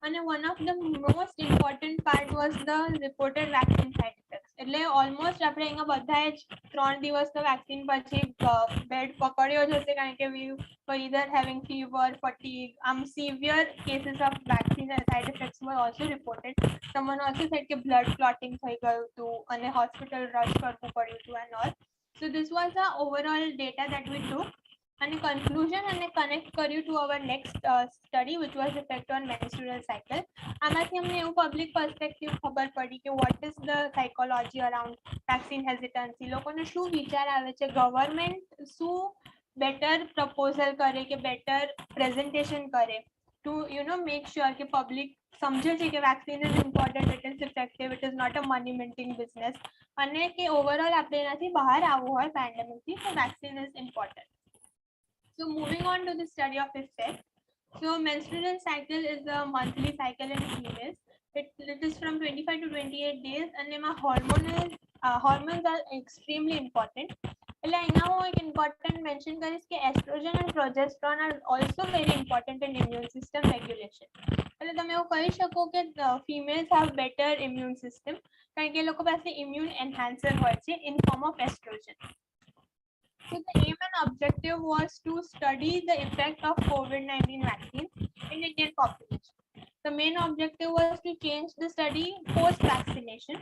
અને one of the most important part was the reported vaccine side effects. એટલે ઓલમોસ્ટ આપણે અહીંયા બધાએ જ 3 દિવસ તો વેક્સિન પછી બેડ પકડ્યો જ હશે, કારણ કે વી were either having fever, fatigue, severe cases of vaccine side effects were also reported. Someone also said કે blood clotting થઈ ગયું હતું અને hospital rush કરવું પડ્યું હતું and all. So this was the overall data that we took. અને conclusion અને કનેક્ટ કર્યું to our next study which was effect on menstrual cycle. આમાંથી અમને એવું પબ્લિક પર્સપેક્ટિવ ખબર પડી કે what is the psychology around vaccine hesitancy. લોકોને શું વિચાર આવે છે, ગવર્મેન્ટ શું બેટર પ્રપોઝલ કરે કે બેટર પ્રેઝન્ટેશન કરે ટુ મેક શ્યોર કે પબ્લિક સમજે છે કે vaccine is important, it is effective, it is not a money minting business, અને કે ઓવરઓલ આપણે એનાથી બહાર આવવું હોય પેન્ડેમિકથી તો vaccine is important. So moving on to the study of effect. So menstrual cycle is a monthly cycle in females. It is from 25 to 28 days, and hormones are extremely important. એટલે અહીંયા હું એક ઇમ્પોર્ટન્ટ મેન્શન કરીશ કે estrogen and progesterone are also very important in immune system regulation. એટલે તમે એવું કહી શકો કે females have better immune system, કારણ કે એ લોકો પાસે ઇમ્યુન એન્હાન્સર હોય છે in form of estrogen. So the aim and objective was to study the effect of COVID-19 vaccines in Indian population. The main objective was to change the study post-vaccination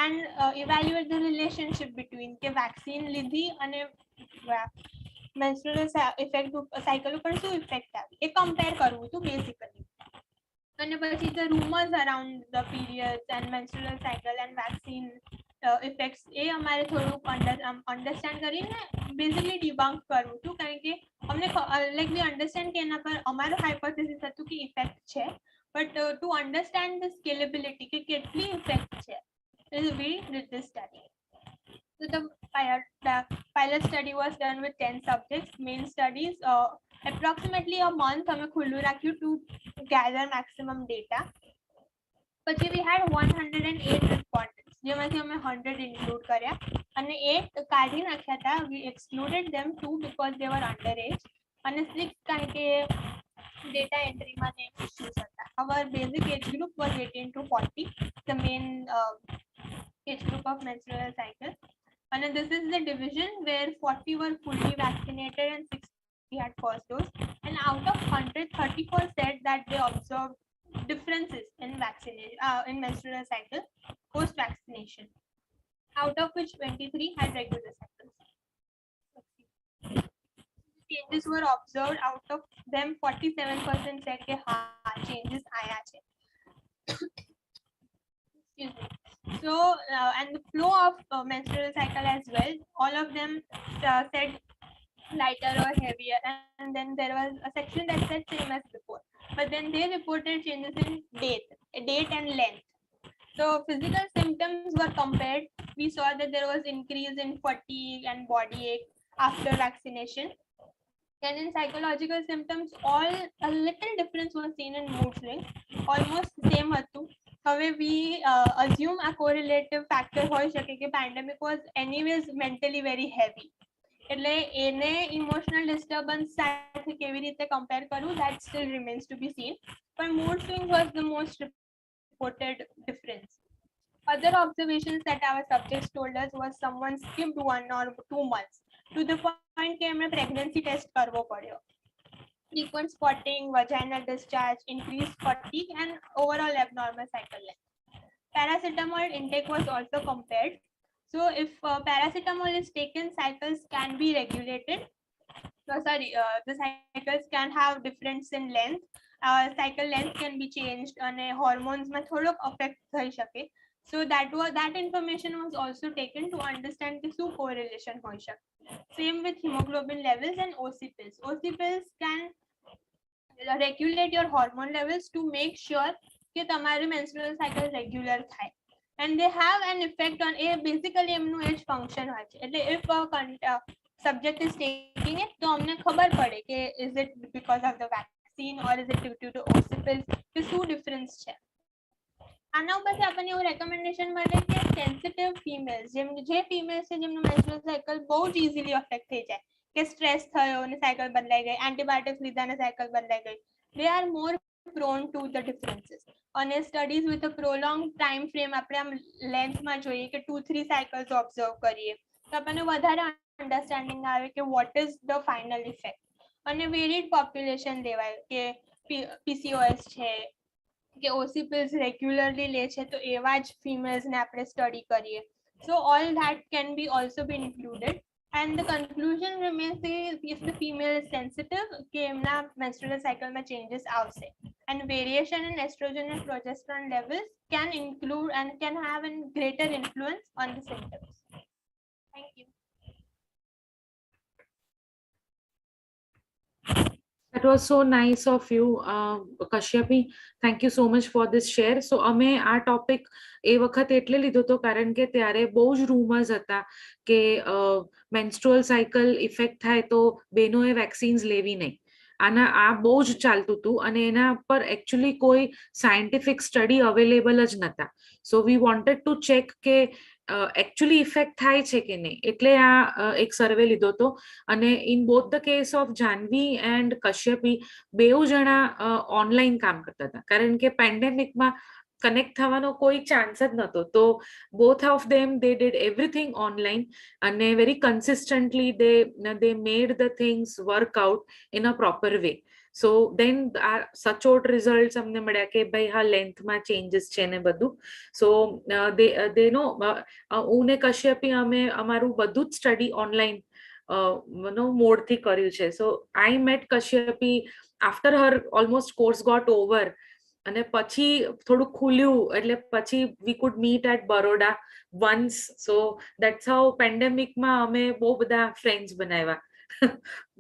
and evaluate the relationship between the vaccine લીધી અને menstrual effect cycle ઉપર શું effect આવી એ compare કરવું હતું basically. અને પછી the rumors around the periods and menstrual cycle and vaccine effects એ અમારે થોડુંક understand કરીને basically debunk કરવું હતું કારણ કે અમને like we understand કે એના પર અમારો hypothesis હતું કે effect છે but to understand the scalability કે કેટલી effect છે we did this study. So the pilot study was done with 10 subjects. Main studies approximately a month અમે ખુલ્લું રાખ્યું to gather maximum data. પછી we had 108 respondents જેમાંથી અમે 100 include કર્યા અને 8 કાઢી નાખ્યા હતા. We excluded them too because they were underage અને 6 કારણ કે data entry માં issues હતા. Our basic age group was 18 to 40, the main age group of menstrual cycle. And this is the division where 40 were fully vaccinated and 60 had first dose. And out of 100, 34 said that they observed differences in vaccination in menstrual cycle post vaccination, out of which 23 had regular cycles. Changes were observed. Out of them 47% said that changes आया है. Excuse me. So and the flow of menstrual cycle as well, all of them said lighter or heavier, and then there was a section that said same as before, but then they reported changes in date and length. So physical symptoms were compared. We saw that there was increase in fatigue and body ache after vaccination, and in psychological symptoms all a little difference was seen in mood swings, almost same હતું. હવે we assume a correlative factor હોઈ શકે કે pandemic was anyways mentally very heavy, એટલે એને emotional disturbance સાથે કેવી રીતે compare કરવું, that still remains to be seen, but mood swings was the most reported difference. Other observations that our subjects told us was someone skipped 1 or 2 months to the point કે એમણે pregnancy test કરવો પડ્યો. Frequent spotting, vaginal discharge, increased fatigue, and overall abnormal cycle length. Paracetamol intake was also compared. So if paracetamol is taken, cycles can be regulated. The cycles can have difference in length. Cycle length can be changed and hormones માં થોડોક affect થઈ શકે. So that information was also taken to understand the શું correlation હોઈ શકે. Same with hemoglobin levels and OC pills. OC pills can regulate your hormone levels to make sure that તમારી menstrual cycle regular થાય, and they have an effect on basically એમનું age function હોય છે. એટલે if a subject is taking it તો અમને ખબર પડે કે is it because of the vaccine or is it due to OC pills, કે શું difference છે. આના ઉપરથી આપણને એવું recommendation મળે કે sensitive females, જે females છે જેમનું menstrual cycle બહુ જ easily affect થઈ જાય, કે stress થયો અને cycle બદલાઈ ગઈ, antibiotics લીધા અને cycle બદલાઈ ગઈ, they are more prone to the differences. On studies with a prolonged time frame આપણે આમ length માં જોઈએ કે 2-3 cycles observe કરીએ તો આપણને વધારે understanding આવે કે what is the final effect. અને varied population લેવાય કે PCOS છે કે OC pills regularly લે છે તો એવા જ females ને આપણે study કરીએ. So all that can be also be included. And the conclusion remains if the female is sensitive, કે એમના menstrual cycle માં changes આવશે. And variation in estrogen and progesterone levels can include and can have a greater influence on the symptoms. Thank you. That was so nice of you, Kashyapi. Thank you so much for this share. So અમે આ topic એ વખતે એટલે લીધો હતો કારણ કે ત્યારે બહુ જ રૂમર્સ હતા કે મેન્સ્ટ્રુઅલ સાયકલ ઇફેક્ટ થાય તો બહેનોએ વેક્સિન્સ લેવી નહીં. આ બહુ જ ચાલતું હતું અને એના પર એકચ્યુઅલી કોઈ સાયન્ટિફિક સ્ટડી અવેલેબલ જ નતા. સો વી વોન્ટેડ ટુ ચેક કે એકચ્યુઅલી ઇફેક્ટ થાય છે કે નહીં, એટલે આ એક સર્વે લીધો હતો. અને in both the case of Jahnavi and Kashyapi બેઉ જણા ઓનલાઈન કામ કરતા હતા કારણ કે પેન્ડેમિકમાં કનેક્ટ થવાનો કોઈ ચાન્સ જ નહોતો. તો both of them they did everything online અને very consistently they made the things work out in a proper way. So then આ સચોટ રિઝલ્ટ અમને મળ્યા કે ભાઈ હા લેન્થમાં ચેન્જીસ છે ને બધું. સો they know હું ને કશ્યપી અમે અમારું બધું જ સ્ટડી ઓનલાઈન મોડથી કર્યું છે. સો I met કશ્યપી after her almost course got over અને પછી થોડું ખુલ્યું એટલે પછી we could meet at Baroda once. So that's how પેન્ડેમિકમાં અમે બહુ બધા ફ્રેન્ડ્સ બનાવ્યા.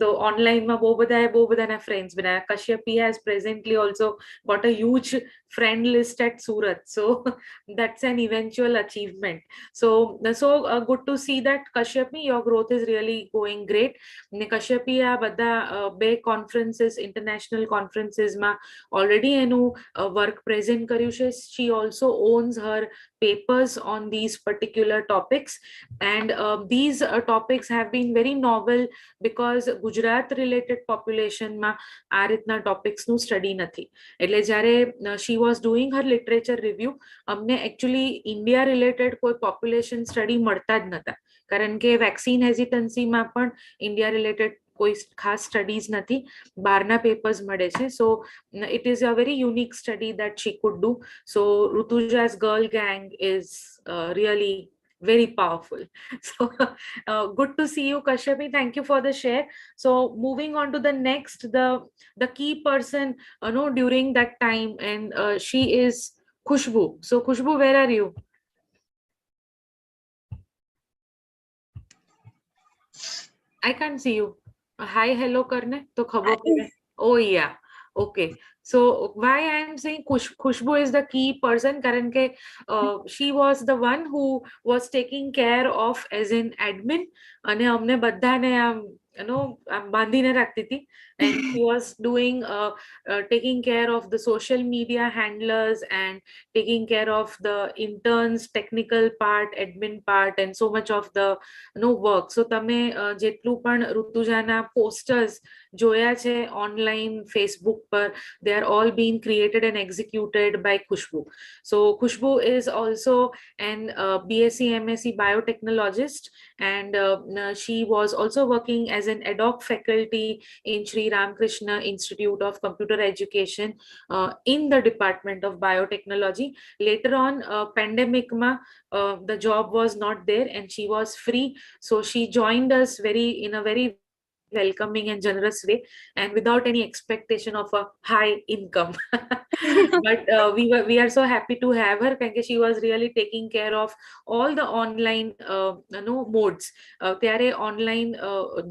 તો ઓનલાઈનમાં બહુ બધાના ફ્રેન્ડ્સ બનાવ્યા. કશ્યપી has presently also got a huge friend list at Surat. So that's an eventual achievement. So good to see that Kashyapi, your growth is really going great. ને કશ્યપી આ બધા બે કોન્ફરન્સીસ ઇન્ટરનેશનલ કોન્ફરન્સીસમાં ઓલરેડી એનું work present કર્યું છે. she also owns her papers on these particular topics, and these topics have been very novel because Gujarat related પોપ્યુલેશનમાં આ રીતના ટોપિક્સનું સ્ટડી નથી. એટલે જ્યારે she was doing her literature review અમને એકચ્યુઅલી ઇન્ડિયા રિલેટેડ કોઈ પોપ્યુલેશન સ્ટડી મળતા જ નતા, કારણ કે વેક્સિન હેઝિટન્સીમાં પણ ઇન્ડિયા રિલેટેડ કોઈ ખાસ સ્ટડીઝ નથી, બહારના પેપર્સ મળે છે. સો it is a very unique study that she could do. So Rutuja's girl gang is really very powerful. So good to see you, Kashyapi. Thank you for the share. So moving on to the next, the key person during that time, and she is Khushbu. So Khushbu, where are you? I can't see you. Hi, hello करने तो खबर पड़े. Oh yeah, okay. So why I am saying Khushbu is the key person, कारण के she was the one who was taking care of as an admin અને અમને બધાને આમ બાંધીને રાખતી હતી. And she was doing taking care of the social media handlers and taking care of the interns technical part, admin part, and so much of the work. So તમે જેટલું પણ ઋતુજાના posters જોયા છે online Facebook પર, they are all being created and executed by Khushbu. So Khushbu is also an BSc MSc biotechnologist, and she was also working as an ad hoc faculty in Sri Ramakrishna Institute of Computer Education in the Department of Biotechnology. Later on, pandemic ma the job was not there and she was free, so she joined us in a very welcoming and generous way, and without any expectation of a high income. But we are so happy to have her because she was really taking care of all the online modes. ત્યારે online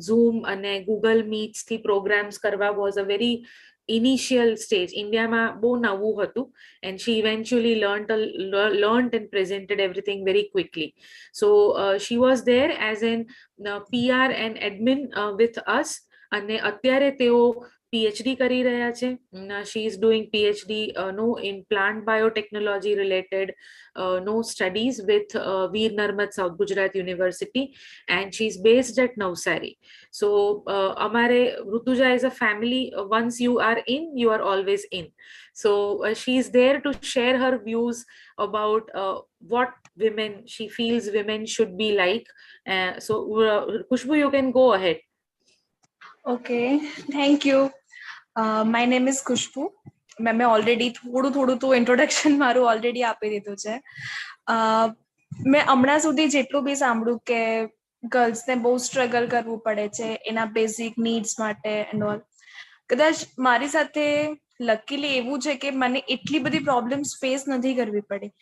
Zoom અને Google Meets થી programs કરવા was a very initial stage. ઇન્ડિયામાં બહુ નવું હતું, and she eventually learned and presented everything very quickly. So she was there as an PR and admin with us, અને અત્યારે તેઓ PhD કરી રહ્યા છે. She is doing PhD in plant biotechnology related studies with Veer Narmad South Gujarat University, and she's based at Navsari. So amare Rutuja is a family. Once you are in, you are always in. So she is there to share her views about what women she feels women should be like. So Khushbu, you can go ahead. Okay, thank you. My name is Khushbu. મેં already થોડું તો introduction મારું already આપી દીધું છે. મેં હમણાં સુધી જેટલું બી સાંભળ્યું કે ગર્લ્સને બહુ સ્ટ્રગલ કરવું પડે છે એના બેઝિક નીડ્સ માટે એન્ડ ઓલ, કદાચ મારી સાથે લકીલી એવું છે કે મને એટલી બધી પ્રોબ્લેમ્સ ફેસ નથી કરવી પડી.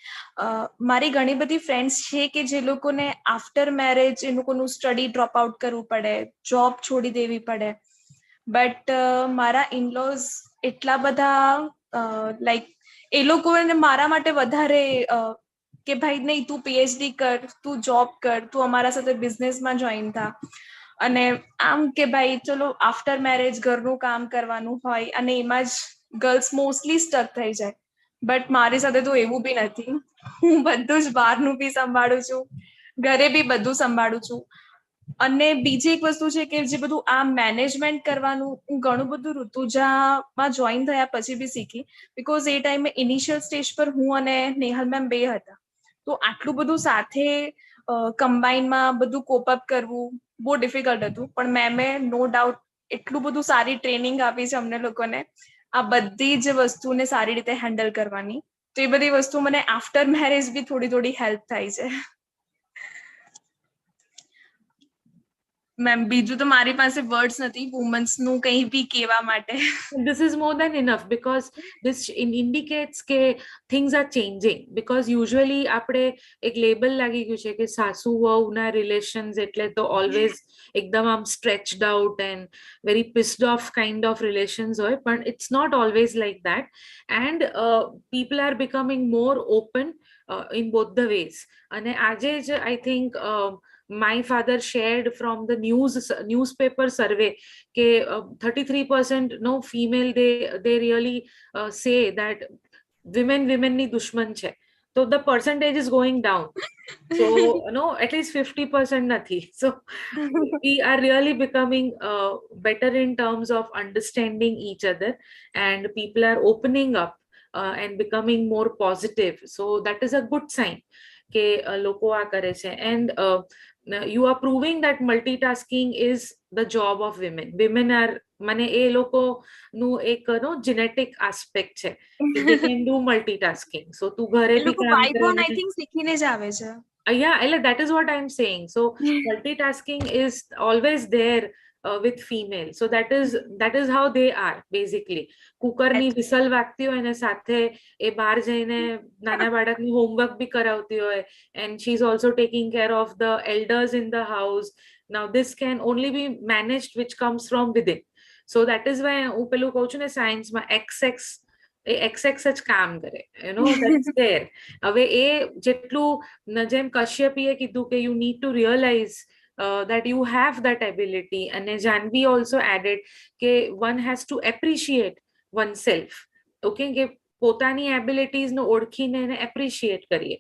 મારી ઘણી બધી ફ્રેન્ડ્સ છે કે જે લોકોને આફ્ટર મેરેજ એ લોકોનું સ્ટડી ડ્રોપ આઉટ કરવું પડે, જોબ છોડી દેવી પડે. બટ મારા ઇનલોઝ એટલા બધા લાઈક એ લોકોને મારા માટે વધારે કે ભાઈ નહીં તું PhD કર, તું જોબ કર, તું અમારા સાથે બિઝનેસમાં જોઈન થા, અને આમ કે ભાઈ ચલો આફ્ટર મેરેજ ઘરનું કામ કરવાનું હોય અને એમાં જ ગર્લ્સ મોસ્ટલી સ્ટક થઈ જાય. બટ મારી સાથે તો એવું બી નથી. હું બધું જ બહારનું બી સંભાળું છું, ઘરે બી બધું સંભાળું છું. અને બીજી એક વસ્તુ છે કે જે બધું આ મેનેજમેન્ટ કરવાનું હું ઘણું બધું ઋતુજામાં જોઈન થયા પછી બી શીખી, બીકોઝ એ ટાઈમે ઇનિશિયલ સ્ટેજ પર હું અને નેહલ મેમ બે હતા, તો આટલું બધું સાથે કમ્બાઈનમાં બધું કોપ અપ કરવું બહુ ડિફિકલ્ટ હતું. પણ મેમે નો ડાઉટ એટલું બધું સારી ટ્રેનિંગ આપી છે અમને લોકોને આ બધી જ વસ્તુને સારી રીતે હેન્ડલ કરવાની. તો એ બધી વસ્તુ મને આફ્ટર મેરેજ બી થોડી થોડી હેલ્પ થાય છે. મેમ બીજું તો મારી પાસે વર્ડ્સ નથી વુમન્સ નું કંઈ બી કહેવા માટે. This is more than enough because this indicates કે things are changing, because usually આપણે એક લેબલ લાગી ગયું છે કે સાસુ વહુના રિલેશન્સ એટલે તો ઓલવેઝ એકદમ આમ stretched out and very pissed off kind of relations હોય, પણ it's not always like that, and people are becoming more open in both the ways. અને આજે જ I think my father shared from the newspaper survey કે 33% no female they really say that women ની દુશ્મન છે, so the percentage is going down. So no, at least 50% nathi. So we are really becoming better in terms of understanding each other, and people are opening up and becoming more positive. So that is a good sign કે લોકો આ કરે છે. And you are proving that multitasking is the job of women. Women are મને એ લોકો નું એક નો genetic aspect છે કે they can do multitasking. So તું ઘરે એ બી લોકો કામ પાયથોન કરીને આઈ થિંક શીખીને જ આવે છે. yeah, that is what I'm saying. So multitasking is always there with female. So that is how they are basically. Cooker ની વિસલ વાગતી હોય ને સાથે એ બહાર જઈને નાના બાળકનું હોમવર્ક બી કરાવતી હોય, and she's also taking care of the elders in the house. Now this can only be managed which comes from within. So that is why હું પેલું કહું છું ને સાયન્સમાં XX એ XX જ કામ કરે, you know, that's there. હવે એ જેટલું જેમ કશ્યપીએ કીધું કે you need to realize that you have that ability, and Janvi also added કે one has to appreciate oneself. Okay, કે પોતાની એબિલિટીઝ ને ઓળખીને એને એપ્રિશિએટ કરીએ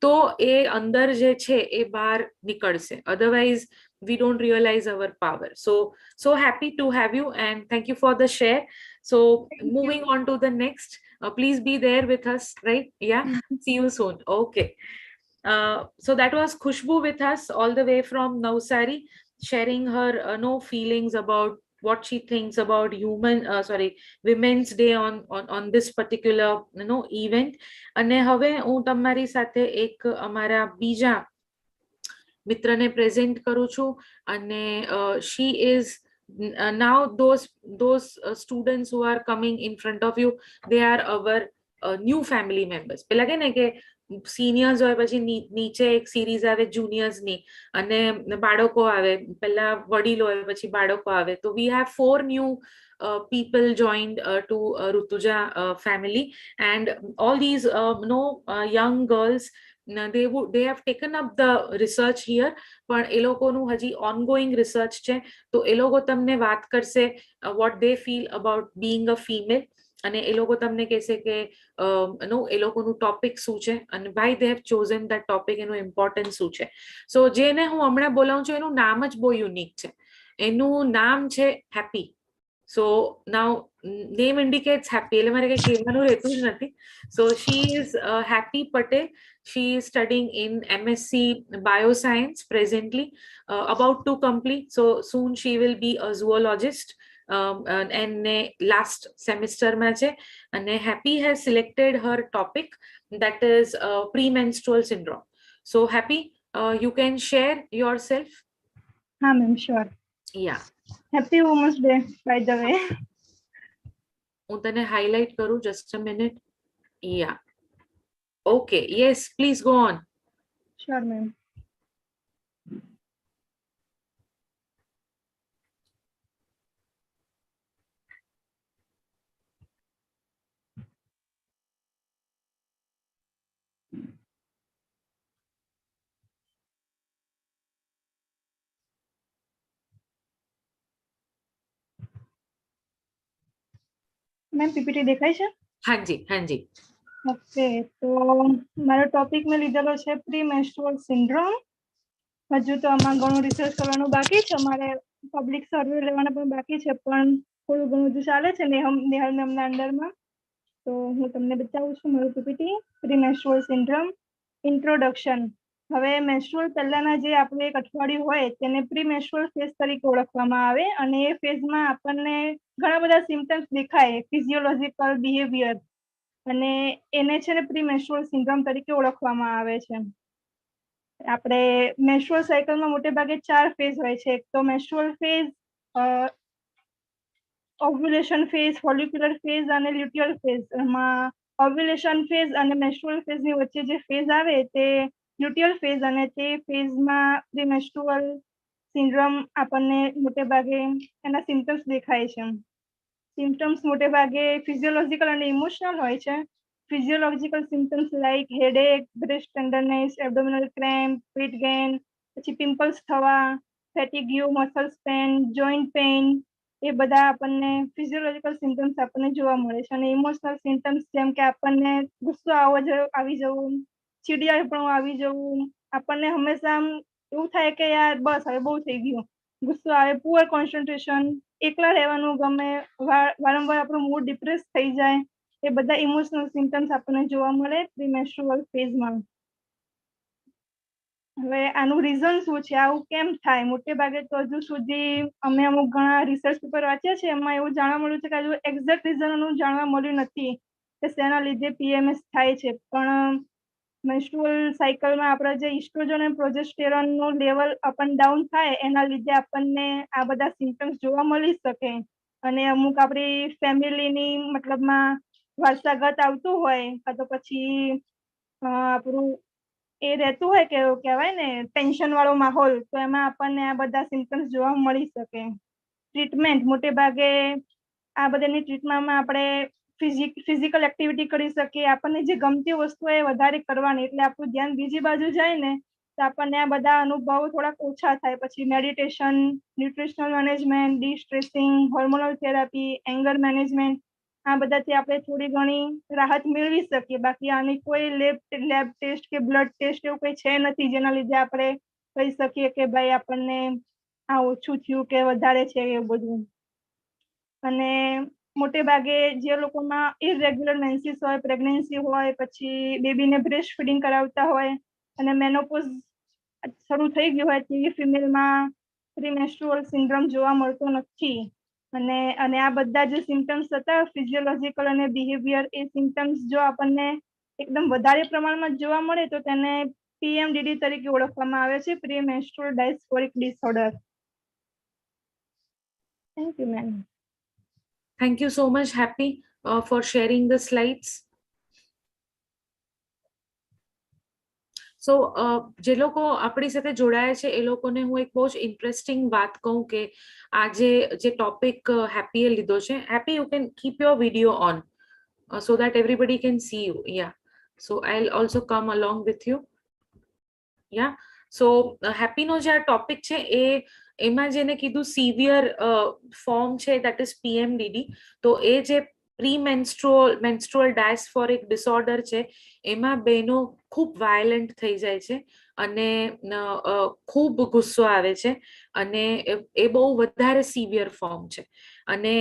તો એ અંદર જે છે એ બહાર નીકળશે, otherwise we don't realize our power. So happy to have you, and thank you for the share. So moving on to the next, please be there with us, right? Yeah, see you soon. Okay. So that was Khushbu with us all the way from Navsari, sharing her no feelings about what she thinks about Women's Day on this particular event. અને હવે હું તમારી સાથે એક અમારા બીજા મિત્રને present કરું છું, અને she is now those students who are coming in front of you, they are our new family members. પેલા કે ને કે સિનિયર્સ હોય પછી નીચે એક સિરીઝ આવે જુનિયર્સ ની, અને બાળકો આવે, પહેલા વડીલો હોય પછી બાળકો આવે. તો we have 4 new people joined to Rutuja family, and all these young girls, they have taken up the research here, પણ એ લોકોનું હજી ongoing research છે. તો એ લોકો તમને વાત કરશે what they feel about being a female, અને એ લોકો તમને કહેશે કે એ લોકોનું ટોપિક શું છે અને why they have chosen that topic, એનું ઇમ્પોર્ટન્સ શું છે. સો જેને હું હમણાં બોલાવું છું એનું નામ જ બહુ યુનિક છે, એનું નામ છે happy. So now name indicates happy, એટલે મારે કઈ કહેવાનું રહેતું જ નથી. So she is Happy Patel. She is studying in MSc Bioscience presently, about to complete. So soon she will be a zoologist. And last semester માં છે, અને Happy has selected her topic, that is premenstrual syndrome. So Happy, you can share yourself. हाँ ma'am sure. Yeah. Happy Women's Day by the way. હું તને highlight કરું, just a minute. Yeah. Okay, yes, please go on. Sure ma'am. Ma'am PPT દેખાય છે? હાજી હાજી. Okay, તો મારો ટોપિક મેં લીધેલો છે પ્રી મેન્સ્ટ્રુઅલ સિન્ડ્રોમ. હજુ તો આમાં ઘણું રિસર્ચ કરવાનું બાકી છે, અમારે પબ્લિક સર્વે લેવાના પણ બાકી છે, પણ થોડું ઘણું હજુ ચાલે છે નેહલ મેમના અંડરમાં. તો હું તમને બતાવું છું મારું પીપીટી. Premenstrual syndrome introduction. હવે મેન્સ્ટ્રુઅલ પહેલાના જે આપણું એક અઠવાડિયું હોય તેને પ્રીમેન્સ્ટ્રુઅલ ફેઝ તરીકે ઓળખવામાં આવે, અને એ ફેઝમાં આપણને ઘણા બધા સિમ્ટમ્સ દેખાય, ફિઝિયોલોજિકલ બિહેવિયર, અને એને છે ને પ્રીમેન્સ્ટ્રુઅલ સિન્ડ્રોમ તરીકે ઓળખવામાં આવે છે. આપણે મેન્સ્ટ્રુઅલ સાયકલમાં મોટે ભાગે 4 ફેઝ હોય છે. એક તો menstrual phase, ovulation phase, follicular phase અને લ્યુટિયલ ફેઝ. એમાં ઓવ્યુલેશન ફેઝ અને મેન્સ્ટ્રુઅલ ફેઝની વચ્ચે જે ફેઝ આવે તે લ્યુટિયલ ફેઝ, અને તે ફેઝમાં પ્રીમેન્સ્ટ્રુઅલ સિન્ડ્રોમ આપણને મોટે ભાગે એના સિમ્ટમ્સ દેખાય છે. સિમ્ટમ્સ મોટે ભાગે ફિઝિયોલોજિકલ અને ઇમોશનલ હોય છે. Physiological symptoms like headache, breast tenderness, abdominal cramp, weight gain, પછી પિમ્પલ્સ થવા, fatigue, muscles pain, joint pain, એ બધા આપણને ફિઝિયોલોજિકલ સિમ્ટમ્સ આપણને જોવા મળે છે. અને ઇમોશનલ સિમ્ટમ્સ જેમ કે આપણને ગુસ્સો આવી જવું, ચીડિયાપણું આવી જવું, આપણને હંમેશા એવું થાય કે યાર બસ હવે બહુ થઈ ગયું, ગુસ્સો આવે, પુઅર કોન્સન્ટ્રેશન, એકલા રહેવાનું ગમે, વારંવાર આપણું મૂડ ડિપ્રેસ થઈ જાય, એ બધા ઇમોશનલ સિમ્ટમ્સ આપણને જોવા મળે પ્રીમેન્સ્ટ્રુઅલ ફેઝમાં. હવે આનું રીઝન શું છે, આવું કેમ થાય? મોટે ભાગે તો હજુ સુધી અમે અમુક ઘણા રિસર્ચ પેપર વાંચ્યા છે, એમાં એવું જાણવા મળ્યું છે કે હજુ એક્ઝેક્ટ રીઝન જાણવા મળ્યું નથી કે શેના લીધે પીએમએસ થાય છે. પણ મેન્સ્ટ્રુઅલ સાયકલમાં આપણા જે ઇસ્ટ્રોજન અને પ્રોજેસ્ટેરોનનું લેવલ અપ એન્ડ ડાઉન થાય, એના લીધે આપણને આ બધા સિમ્ટમ્સ જોવા મળી શકે. અને અમુક આપણી ફેમિલીની મતલબમાં વારસાગત આવતું હોય, કાં તો પછી આપણું એ રહેતું હોય કે કહેવાય ને ટેન્શન વાળો માહોલ, તો એમાં આપણને આ બધા સિમ્ટમ્સ જોવા મળી શકે. ટ્રીટમેન્ટ મોટે ભાગે આ બધાની ટ્રીટમેન્ટમાં આપણે ફિઝિકલ એક્ટિવિટી કરી શકીએ, આપણને જે ગમતી વસ્તુ એ વધારે કરવાની, એટલે આપણું ધ્યાન બીજી બાજુ જાય ને તો આપણને આ બધા અનુભવો થોડાક ઓછા થાય. પછી meditation, nutritional management, distressing, hormonal therapy, anger management, આ બધાથી આપણે થોડી ઘણી રાહત મેળવી શકીએ. બાકી આની કોઈ લેબ ટેસ્ટ કે બ્લડ ટેસ્ટ એવું કંઈ છે નથી જેના લીધે આપણે કહી શકીએ કે ભાઈ આપણને આ ઓછું થયું કે વધારે છે એવું બધું. અને મોટે ભાગે જે લોકોમાં ઇરેગ્યુલર મેન્સીસ હોય, પ્રેગ્નન્સી હોય, પછી બેબીને બ્રેસ્ટ ફીડિંગ કરાવતા હોય અને મેનોપોઝ શરૂ થઈ ગયું હોય તેવી ફિમેલમાં પ્રીમેન્સ્ટ્રુઅલ સિન્ડ્રોમ જોવા મળતો નથી. અને આ બધા જે સિમ્ટમ્સ હતા ફિઝિયોલોજિકલ અને બિહેવિયર, એ સિમ્ટમ્સ જો આપણને એકદમ વધારે પ્રમાણમાં જોવા મળે તો તેને PMDD તરીકે ઓળખવામાં આવે છે, premenstrual dysphoric disorder. Thank you ma'am. Thank you so much, Happy, for sharing the slides. So જે લોકો આપણી સાથે જોડાયા છે એ લોકોને હું એક બહુ જ ઇન્ટરેસ્ટિંગ વાત કહું કે આજે જે ટોપિક હેપીએ લીધો છે. Happy, you can keep your video on so that everybody can see you. Yeah, so I'll also come along with you. Yeah, so happy નો જે આ ટોપિક છે એમાં જેને કીધું સિવિયર ફોર્મ છે, that is PMDD. તો એ જે મેન્સ્ટ્રુઅલ ડાયસ્ફોરિક ડિસઓર્ડર છે એમાં બહેનો ખૂબ વાયલન્ટ થઈ જાય છે અને ખૂબ ગુસ્સો આવે છે, અને એ બહુ વધારે સિવિયર ફોર્મ છે. અને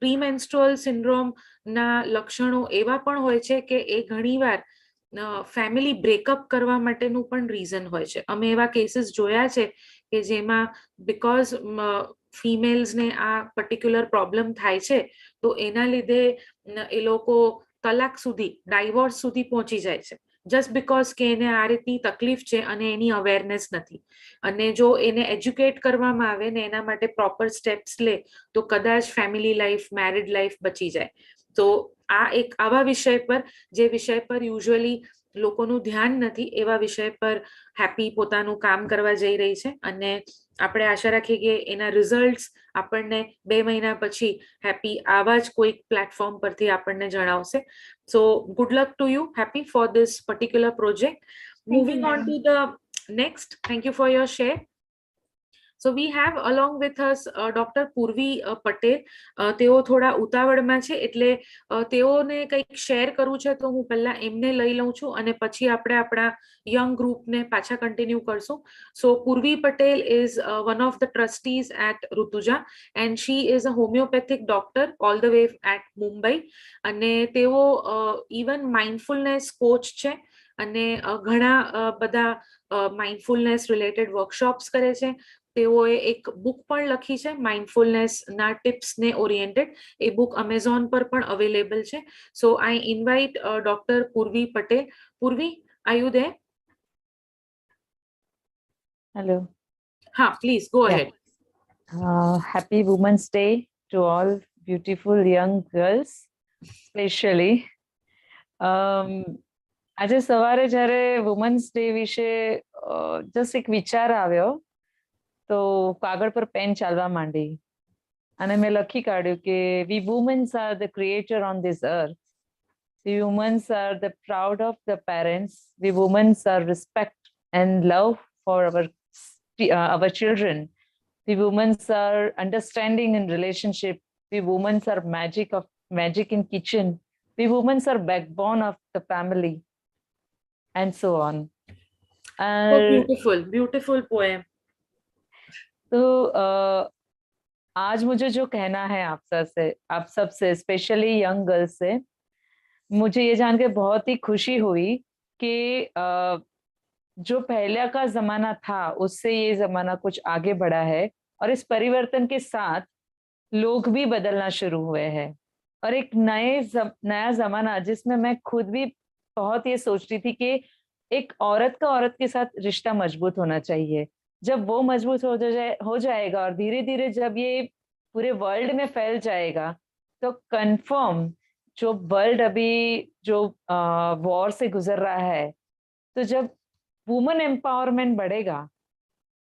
પ્રીમેન્સ્ટ્રુઅલ સિન્ડ્રોમ ના લક્ષણો એવા પણ હોય છે કે એ ઘણીવાર ફેમિલી બ્રેકઅપ કરવા માટેનું પણ રીઝન હોય છે. અમે એવા કેસીસ જોયા છે કે જેમાં બીકોઝ ફિમેલ્સને આ પર્ટિક્યુલર પ્રોબ્લેમ થાય છે તો એના લીધે એ લોકો તલાક સુધી, ડાયવોર્સ સુધી પહોંચી જાય છે, જસ્ટ બીકોઝ કે એને આ રીતની તકલીફ છે અને એની અવેરનેસ નથી. અને જો એને એજ્યુકેટ કરવામાં આવે ને એના માટે પ્રોપર સ્ટેપ્સ લે તો કદાચ ફેમિલી લાઈફ, મેરિડ લાઈફ બચી જાય. તો આ એક આવા વિષય પર, જે વિષય પર યુઝ્યુઅલી લોકોનું ધ્યાન નથી, એવા વિષય પર હેપી પોતાનું કામ કરવા જઈ રહી છે. અને આપણે આશા રાખીએ કે એના રિઝલ્ટ્સ આપણને 2 મહિના પછી હેપી આવા જ કોઈક પ્લેટફોર્મ પરથી આપણને જણાવશે. સો good luck to you happy for this particular project. Moving on to the next. Thank you for your share. So we have along with us Dr. Purvi Patel. તેઓ થોડા ઉતાવળમાં છે એટલે તેઓને કંઈક શેર કરવું છે તો હું પહેલા એમને લઈ લઉં છું અને પછી આપણે આપણા યંગ ગ્રુપને પાછા કન્ટિન્યુ કરશું. So Purvi Patel is one of the trustees at Rutuja and she is a homeopathic doctor all the way at Mumbai. અને તેઓ even mindfulness coach છે અને ઘણા બધા માઇન્ડફુલનેસ રિલેટેડ વર્કશોપ્સ કરે છે. તેઓએ એક બુક પણ લખી છે માઇન્ડફુલનેસ ના ટિપ્સ ને ઓરિએન્ટેડ. એ બુક અમેઝોન પર પણ અવેલેબલ છે. સો આઈ ઇન્વાઇટ ડોક્ટર પૂર્વી પટેલ. પૂર્વી, આર યુ ધેર? Hello. હા, please go Yeah. Ahead. Happy Women's Day to all beautiful young girls, especially. આજે સવારે જ્યારે વુમન્સ ડે વિશે જસ્ટ એક વિચાર આવ્યો તો કાગળ પર પેન ચાલવા માંડી અને મેં લખી કાઢ્યું કે we womens are the creator on these earth. We womens are the proud of the parents. We womens are respect and love for our children. We women are understanding in relationship. We women are magic in kitchen. We women are backbone of the family, and so on. So beautiful, beautiful poem. तो आज मुझे जो कहना है आप सबसे specially young girls से, मुझे ये जान के बहुत ही खुशी हुई कि जो पहले का जमाना था उससे ये जमाना कुछ आगे बढ़ा है और इस परिवर्तन के साथ लोग भी बदलना शुरू हुए हैं और एक नया जमाना जिसमें मैं खुद भी बहुत ये सोच रही थी कि एक औरत का औरत के साथ रिश्ता मजबूत होना चाहिए. जब वो मजबूत हो जाएगा और धीरे धीरे जब ये पूरे वर्ल्ड में फैल जाएगा तो कंफर्म जो वर्ल्ड अभी जो वॉर से गुजर रहा है, तो जब वुमन एम्पावरमेंट बढ़ेगा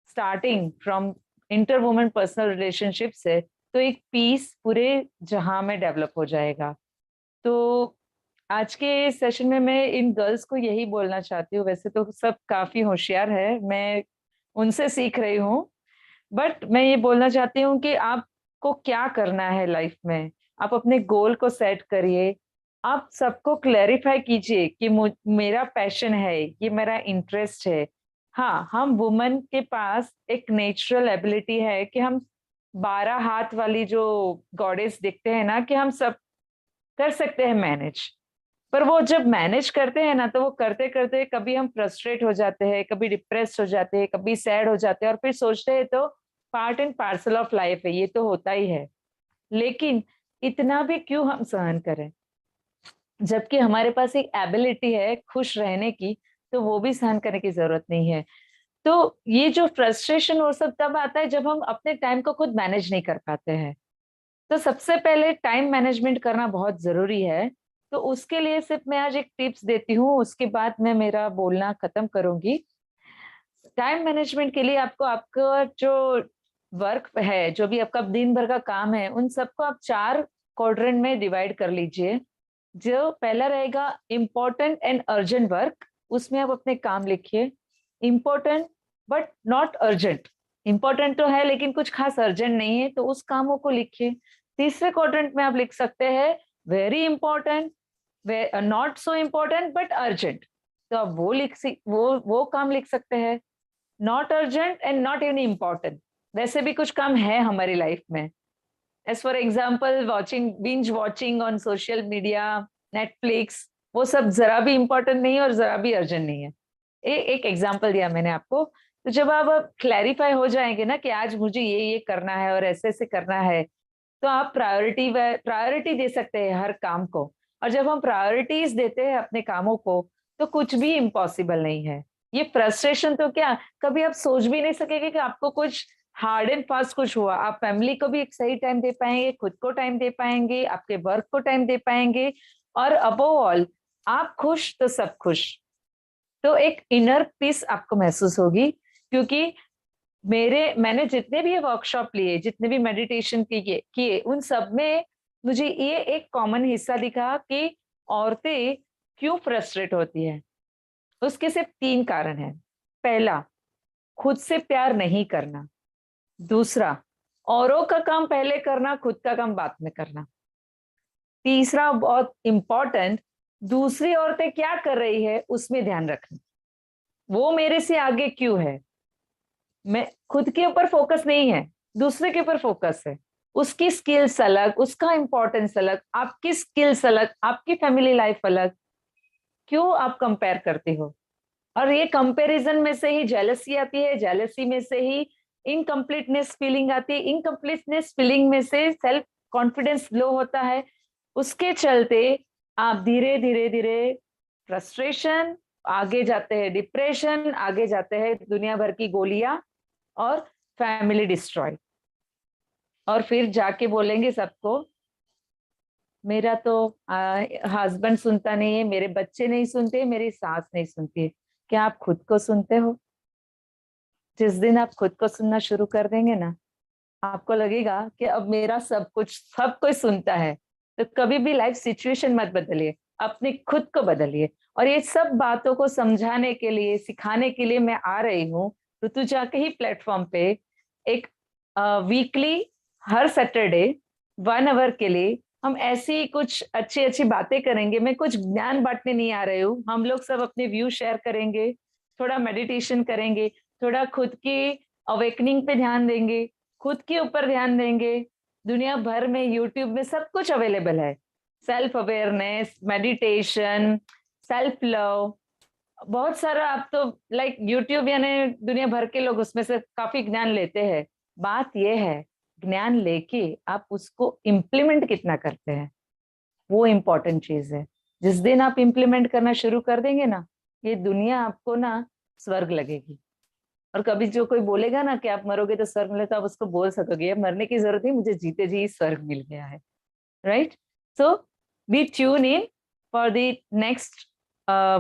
starting from inter woman personal relationship से, तो एक पीस पूरे जहां में डेवलप हो जाएगा. तो आज के सेशन में मैं इन गर्ल्स को यही बोलना चाहती हूँ. वैसे तो सब काफी होशियार है, मैं उनसे सीख रही हूँ, बट मैं ये बोलना चाहती हूँ कि आपको क्या करना है लाइफ में. आप अपने गोल को सेट करिए. आप सबको क्लैरिफाई कीजिए कि मेरा पैशन है, ये मेरा इंटरेस्ट है. हाँ, हम वुमन के पास एक नेचुरल एबिलिटी है कि हम 12 हाथ वाली जो गॉडेस दिखते हैं ना, कि हम सब कर सकते हैं मैनेज. पर वो जब मैनेज करते हैं ना, तो वो करते करते कभी हम फ्रस्ट्रेट हो जाते हैं, कभी डिप्रेस हो जाते हैं, कभी सैड हो जाते हैं और फिर सोचते हैं तो part and parcel of life है, ये तो होता ही है. लेकिन इतना भी क्यों हम सहन करें, जबकि हमारे पास एक एबिलिटी है खुश रहने की, तो वो भी सहन करने की जरूरत नहीं है. तो ये जो फ्रस्ट्रेशन वो सब तब आता है जब हम अपने टाइम को खुद मैनेज नहीं कर पाते हैं. तो सबसे पहले टाइम मैनेजमेंट करना बहुत जरूरी है. तो उसके लिए सिर्फ मैं आज एक टिप्स देती हूँ, उसके बाद मैं मेरा बोलना खत्म करूंगी. टाइम मैनेजमेंट के लिए आपको आपका जो वर्क है, जो भी आपका दिन भर का काम है, उन सबको आप 4 क्वाड्रेंट में डिवाइड कर लीजिए. जो पहला रहेगा इम्पोर्टेंट एंड अर्जेंट वर्क, उसमें आप अपने काम लिखिए. Important but not urgent. Important तो है लेकिन कुछ खास अर्जेंट नहीं है, तो उस कामों को लिखिए. तीसरे क्वाड्रेंट में आप लिख सकते हैं very important, not so important but urgent, तो आप वो काम लिख सकते हैं. Not urgent and not even important, वैसे भी कुछ काम है हमारी लाइफ में. As for example binge watching on social media, Netflix, वो सब जरा भी इम्पोर्टेंट नहीं है और जरा भी अर्जेंट नहीं है. एक एग्जाम्पल दिया मैंने आपको. तो जब आप क्लैरिफाई हो जाएंगे ना कि आज मुझे ये करना है और ऐसे ऐसे करना है, तो आप प्रायोरिटी दे सकते हैं हर काम को. और जब हम प्रायोरिटीज देते हैं अपने कामों को, तो कुछ भी इम्पॉसिबल नहीं है. ये फ्रस्ट्रेशन तो क्या, कभी आप सोच भी नहीं सकेंगे कि आपको कुछ हार्ड एंड फास्ट कुछ हुआ. आप फैमिली को भी एक सही टाइम दे पाएंगे, खुद को टाइम दे पाएंगे, आपके वर्क को टाइम दे पाएंगे, और अबोव ऑल आप खुश तो सब खुश. तो एक इनर पीस आपको महसूस होगी. क्योंकि मैंने जितने भी वर्कशॉप लिए, जितने भी मेडिटेशन किए, उन सब में मुझे ये एक कॉमन हिस्सा दिखा कि औरतें क्यों फ्रस्ट्रेट होती है. उसके सिर्फ 3 कारण हैं. पहला, खुद से प्यार नहीं करना. दूसरा, औरों का काम पहले करना, खुद का काम बाद में करना। तीसरा बहुत इंपॉर्टेंट, दूसरी औरतें क्या कर रही है उसमें ध्यान रखना, वो मेरे से आगे क्यों है। मैं खुद के ऊपर फोकस नहीं है, दूसरे के ऊपर फोकस है। उसकी स्किल्स अलग, उसका इंपॉर्टेंस अलग, आपकी स्किल्स अलग, आपकी फैमिली लाइफ अलग, क्यों आप कंपेयर करते हो। और ये कंपैरिजन में से ही जेलसी आती है, जेलसी में से ही इनकम्प्लीटनेस फीलिंग आती है, इनकम्प्लीटनेस फीलिंग में से सेल्फ कॉन्फिडेंस लो होता है। उसके चलते आप धीरे धीरे धीरे फ्रस्ट्रेशन, आगे जाते हैं डिप्रेशन, आगे जाते हैं दुनिया भर की गोलियां और फैमिली डिस्ट्रॉय। और फिर जाके बोलेंगे सबको, मेरा तो हस्बैंड सुनता नहीं है, मेरे बच्चे नहीं सुनते, मेरी सास नहीं सुनती है। क्या आप खुद को सुनते हो? जिस दिन आप खुद को सुनना शुरू कर देंगे ना, आपको लगेगा कि अब मेरा सब कुछ सुनता है। तो कभी भी लाइफ सिचुएशन मत बदलिए, अपने खुद को बदलिए। और ये सब बातों को समझाने के लिए, सिखाने के लिए मैं आ रही हूँ ऋतुजा के ही प्लेटफॉर्म पे। एक वीकली हर सैटरडे 1 आवर के लिए हम ऐसी कुछ अच्छी अच्छी बातें करेंगे। मैं कुछ ज्ञान बांटने नहीं आ रही हूँ, हम लोग सब अपने व्यू शेयर करेंगे, थोड़ा मेडिटेशन करेंगे, थोड़ा खुद की अवेकनिंग पे ध्यान देंगे, खुद के ऊपर ध्यान देंगे। दुनिया भर में यूट्यूब में सब कुछ अवेलेबल है, self awareness, meditation, self love, बहुत सारा। आप तो लाइक यूट्यूब यानी दुनिया भर के लोग उसमें से काफी ज्ञान लेते हैं। बात यह है, ज्ञान लेके आप उसको इम्प्लीमेंट कितना करते हैं, वो इम्पोर्टेंट चीज है। जिस दिन आप इम्प्लीमेंट करना शुरू कर देंगे ना, ये दुनिया आपको ना स्वर्ग लगेगी। और कभी जो कोई बोलेगा ना कि आप मरोगे तो स्वर्ग मिले, तो आप उसको बोल सकोगे मरने की जरूरत नहीं, मुझे जीते जी स्वर्ग मिल गया है। Right? So be tune in for the next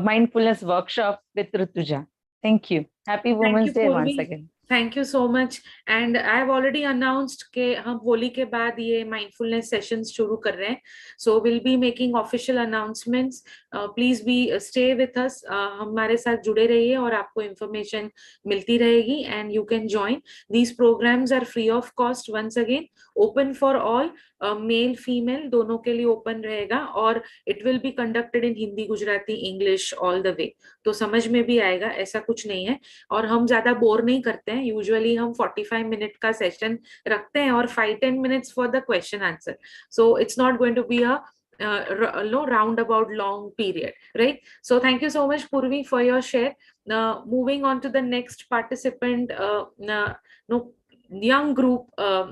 mindfulness workshop with Rutuja. Thank you. Happy Thank Women's you, Day once Purvi. again. Thank you so much. And I have already announced कि हम होली के बाद ये mindfulness sessions शुरू कर रहे हैं. So we'll be making official announcements. Please be stay with us. हमारे साथ जुड़े रहिए और आपको information मिलती रहेगी and you can join. These programs are free of cost. Once again, open for all. Male female दोनों के लिए ओपन रहेगा और it will be conducted in Hindi, Gujarati, English all the way. तो समझ में भी आएगा, ऐसा कुछ नहीं है। और हम ज्यादा बोर नहीं करते हैं, यूजुअली हम 45 मिनट का सेशन रखते हैं और 5-10 minutes for the question answer. So it's not going to be a roundabout long period, right? So thank you so much, Purvi, for your share. Moving on to the next participant, no, young group,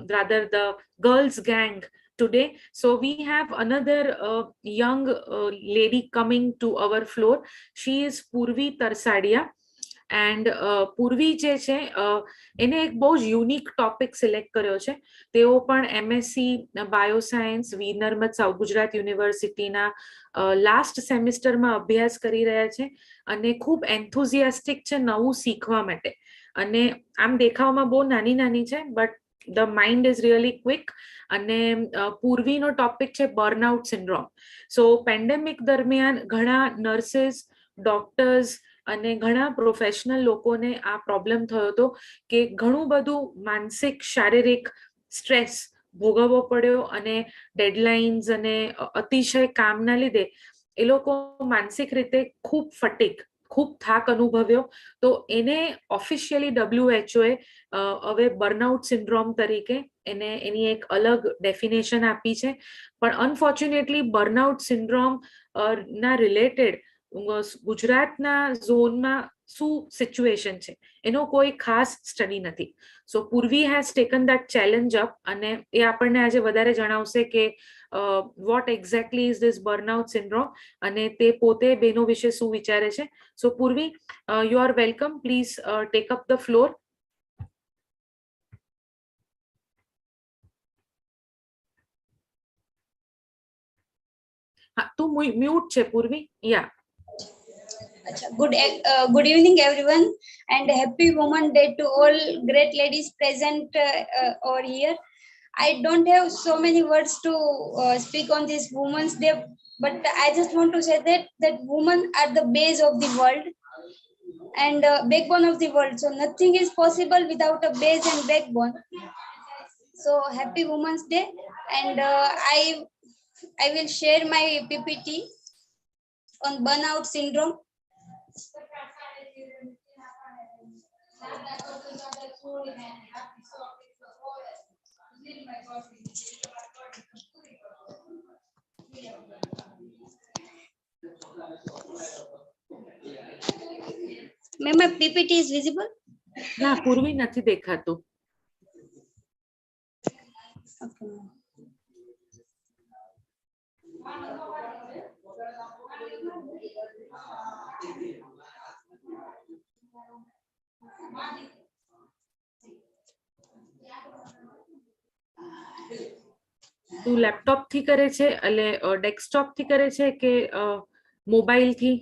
rather the girls gang today. So we have another young lady coming to our floor. She is Purvi Tarsadia. And પૂર્વી જે છે એને એક બહુ જ unique topic select કર્યો છે. તેઓ પણ MSc બાયોસાયન્સ વીરનર્મદ સાઉથ ગુજરાત યુનિવર્સિટીના લાસ્ટ સેમિસ્ટરમાં અભ્યાસ કરી રહ્યા છે અને ખૂબ એન્થુઝિયાસ્ટિક છે નવું શીખવા માટે. અને આમ દેખાવમાં બહુ નાની નાની છે, but the mind is really quick. અને પૂર્વીનો ટોપિક છે બર્નઆઉટ સિન્ડ્રોમ. સો પેન્ડેમિક દરમિયાન ઘણા નર્સિસ, ડોક્ટર્સ અને ઘણા પ્રોફેશનલ લોકોને આ પ્રોબ્લેમ થયો હતો કે ઘણું બધું માનસિક શારીરિક સ્ટ્રેસ ભોગવવો પડ્યો અને ડેડલાઇન્સ અને અતિશય કામના લીધે એ લોકો માનસિક રીતે ખૂબ ફટીગ, ખૂબ થાક અનુભવ્યો. તો એને ઓફિશિયલી WHO હવે બર્નઆઉટ સિન્ડ્રોમ તરીકે એને એની એક અલગ ડેફિનેશન આપી છે. પણ અનફોર્ચ્યુનેટલી બર્નઆઉટ સિન્ડ્રોમ ના રિલેટેડ ગુજરાતના ઝોનમાં શું સિચ્યુએશન છે એનો કોઈ ખાસ સ્ટડી નથી. સો પૂર્વી has taken that challenge up અને એ આપણને આજે વધારે જણાવશે કે vote exactly is this burnout syndrome અને તે પોતે બેનો વિશે શું વિચારે છે. સો પૂર્વી, you are welcome. Please take up the floor. હા, તું મ્યુટ છે પૂર્વી. યા. Good evening, everyone, and happy Women's Day to all great ladies present over here. I don't have so many words to speak on this Women's Day, but I just want to say that women are the base of the world, and backbone of the world. So nothing is possible without a base and backbone. So happy Women's Day, and I will share my PPT on burnout syndrome. Ma'am, my PPT is visible? ના પૂર્વી નથી દેખાતું. Okay. તું laptop થી કરે છે એટલે desktop થી કરે છે કે મોબાઈલ થી?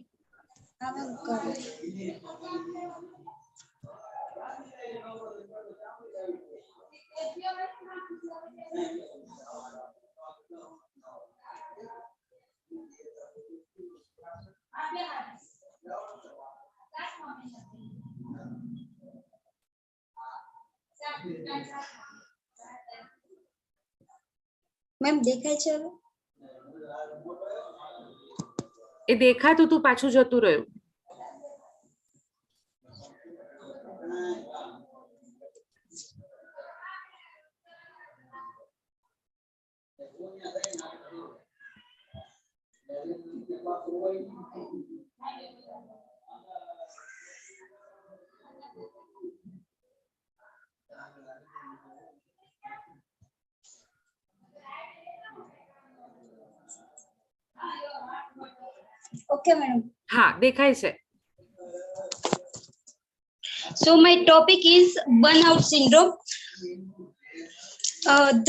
મેમ દેખાય છે હવે? એ દેખાતું તું પાછું જતું રહ્યું. Okay, madam. હા દેખાય છે. So my topic is burnout syndrome.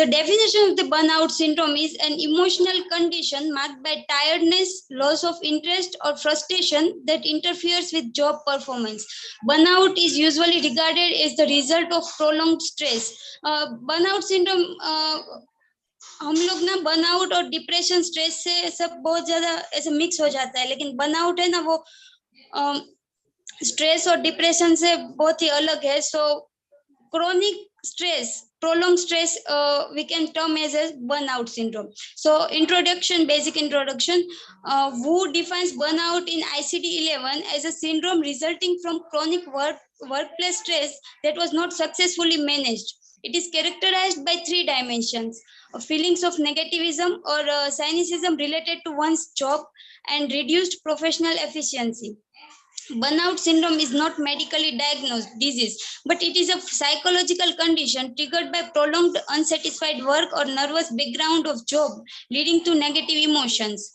The definition of the burnout syndrome is an emotional condition marked by tiredness, loss of interest, or frustration that interferes with job performance. Burnout is usually regarded as the result of prolonged stress. Burnout syndrome हम लोग ना burnout और depression stress से सब बहुत ज्यादा ऐसे mix हो जाता है, लेकिन बर्नआउट है ना वो स्ट्रेस और डिप्रेशन से बहुत ही अलग है. सो chronic stress, prolonged stress, we can term as a burnout syndrome. So basic introduction. Who defines burnout in ICD-11 as a syndrome resulting from chronic workplace stress that was not successfully managed. It is characterized by 3 dimensions: feelings of negativism or cynicism related to one's job and reduced professional efficiency. Burnout syndrome is not medically diagnosed disease, but it is a psychological condition triggered by prolonged unsatisfied work or nervous background of job, leading to negative emotions,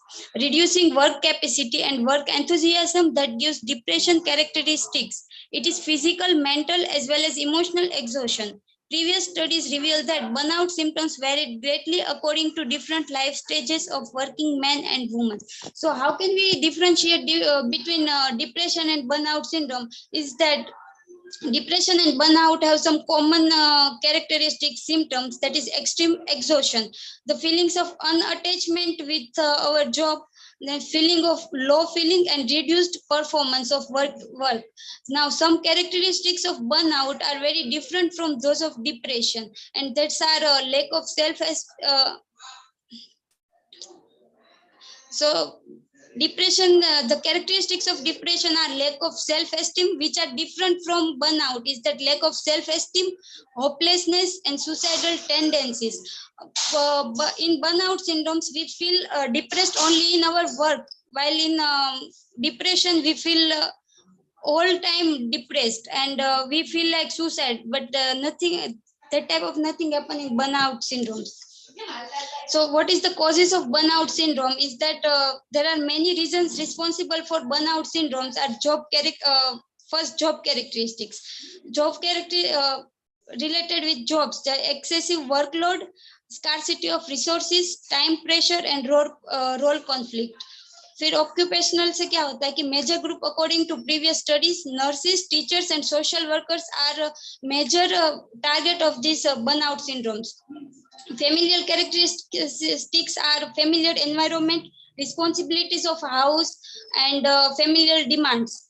reducing work capacity and work enthusiasm that gives depression characteristics. It is physical, mental, as well as emotional exhaustion. Previous studies reveal that burnout symptoms varied greatly according to different life stages of working men and women. So how can we differentiate between depression and burnout syndrome? Is that depression and burnout have some common characteristic symptoms, that is extreme exhaustion, the feelings of unattachment with our job, the feeling of low feeling and reduced performance of work. Now some characteristics of burnout are very different from those of depression, and that's our lack of so depression, the characteristics of depression are lack of self-esteem, which are different from burnout. Is that lack of self-esteem, hopelessness, and suicidal tendencies. In burnout syndromes, we feel depressed only in our work, while in depression we feel all time depressed and we feel like suicide, but nothing, that type of nothing happen in burnout syndromes. So what is the causes of burnout syndrome is that there are many reasons responsible for burnout syndromes are first, job characteristics. Related with jobs, the excessive workload, scarcity of resources, time pressure and role conflict. फिर occupational से क्या होता है कि major group according to previous studies, nurses, teachers and social workers are major target of this burnout syndromes. Familial characteristics are familiar environment, responsibilities of house and familial demands.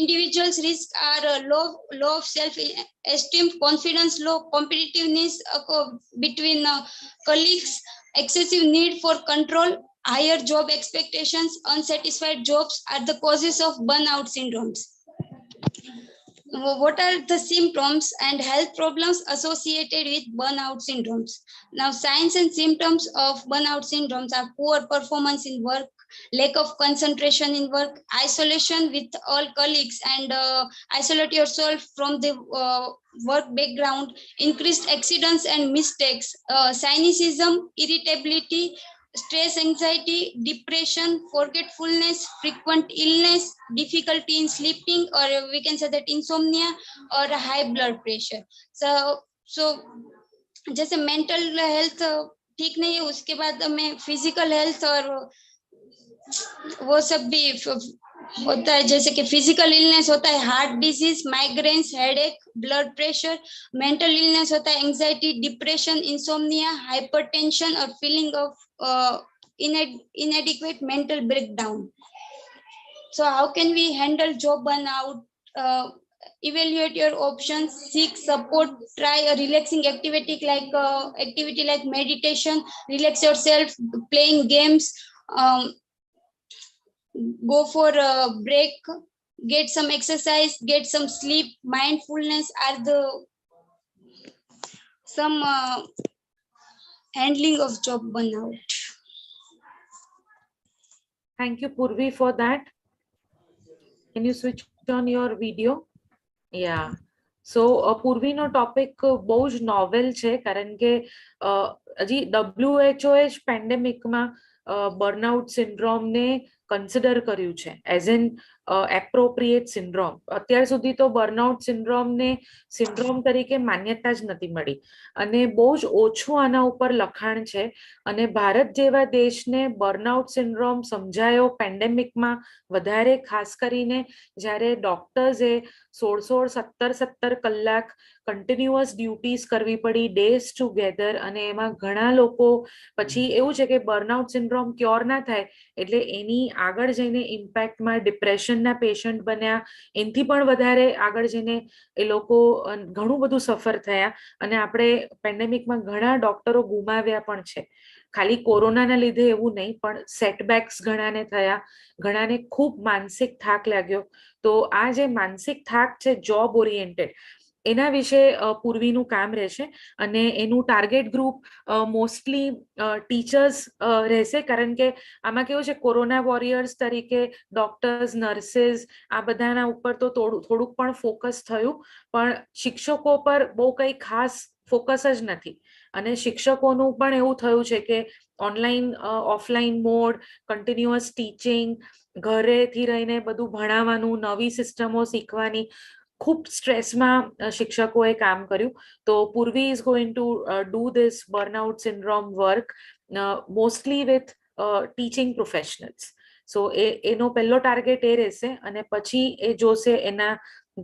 Individuals risk are low of self-esteem, confidence low, competitiveness between colleagues, excessive need for control, higher job expectations, unsatisfied jobs are the causes of burnout syndromes. What are the symptoms and health problems associated with burnout syndromes? Now, signs and symptoms of burnout syndromes are poor performance in work, lack of concentration in work, isolation with all colleagues and isolate yourself from the work background, increased accidents and mistakes, cynicism, irritability, stress, anxiety, depression, forgetfulness, frequent illness, difficulty in sleeping, or we can say that insomnia or high blood pressure. So जैसे mental health ठीक नहीं है, उसके बाद हमें physical health और वो सब भी होता है, जैसे कि फिजिकल इलनेस होता है heart disease, migraines, headache, blood pressure. Mental illness होता है एंजाइटी, डिप्रेशन, इंसोम्निया, हाइपरटेंशन और feeling of inadequate mental breakdown. So how can we handle job burnout? Evaluate your options, seek support, try a relaxing activity like meditation, relax yourself, playing games, go for a break, get some exercise, get some sleep. Mindfulness are the some handling of job burnout. Thank you, Purvi, for that. Can you switch on your video? Yeah. So પૂર્વી નો topic બહુ જ novel છે, કારણ કે હજી WHO જ પેન્ડેમિકમાં burnout સિન્ડ્રોમને consider કર્યું છે એઝ એન એપ્રોપ્રિએટ સિન્ડ્રોમ. અત્યાર સુધી તો બર્નઆઉટ સિન્ડ્રોમને સિન્ડ્રોમ તરીકે માન્યતા જ નથી મળી અને બહુ જ ઓછું આના ઉપર લખાણ છે. અને ભારત જેવા દેશને બર્નઆઉટ સિન્ડ્રોમ સમજાયો પેન્ડેમિકમાં વધારે, ખાસ કરીને જ્યારે ડોક્ટર્સે 16-17 કલાક કન્ટિન્યુઅસ ડ્યુટીઝ કરવી પડી, ડેઝ ટુગેધર. અને એમાં ઘણા લોકો પછી એવું છે કે બર્નઆઉટ સિન્ડ્રોમ ક્યોર ના થાય એટલે એની આગળ જઈને ઇમ્પેક્ટમાં ડિપ્રેશનના પેશન્ટ બન્યા, એનાથી પણ વધારે આગળ જઈને એ લોકો ઘણું બધું સફર થયા. અને આપણે પેન્ડેમિકમાં ઘણા ડોક્ટરો ગુમાવ્યા પણ છે. ખાલી કોરોનાના લીધે એવું નહીં, પણ સેટબેક્સ ઘણાને થયા, ઘણાને ખૂબ માનસિક થાક લાગ્યો. તો આ જે માનસિક થાક છે જોબ ઓરિએન્ટેડ, એના વિશે પૂર્વીનું કામ રહેશે. અને એનું ટાર્ગેટ ગ્રુપ મોસ્ટલી ટીચર્સ રહેશે, કારણ કે આમાં કેવું છે, કોરોના વોરિયર્સ તરીકે ડોક્ટર્સ, નર્સિસ આ બધાના ઉપર તો થોડુંક પણ ફોકસ થયું, પણ શિક્ષકો પર બહુ કંઈ ખાસ ફોકસ જ નથી. અને શિક્ષકોનું પણ એવું થયું છે કે online offline mode, continuous teaching, ઘરેથી રહીને બધું ભણાવવાનું, નવી સિસ્ટમો શીખવાની, ખૂબ સ્ટ્રેસમાં શિક્ષકોએ કામ કર્યું. તો Purvi is going to do these burnout syndrome work mostly with teaching professionals. So એનો પહેલો ટાર્ગેટ એ રહેશે. અને પછી એ જોશે એના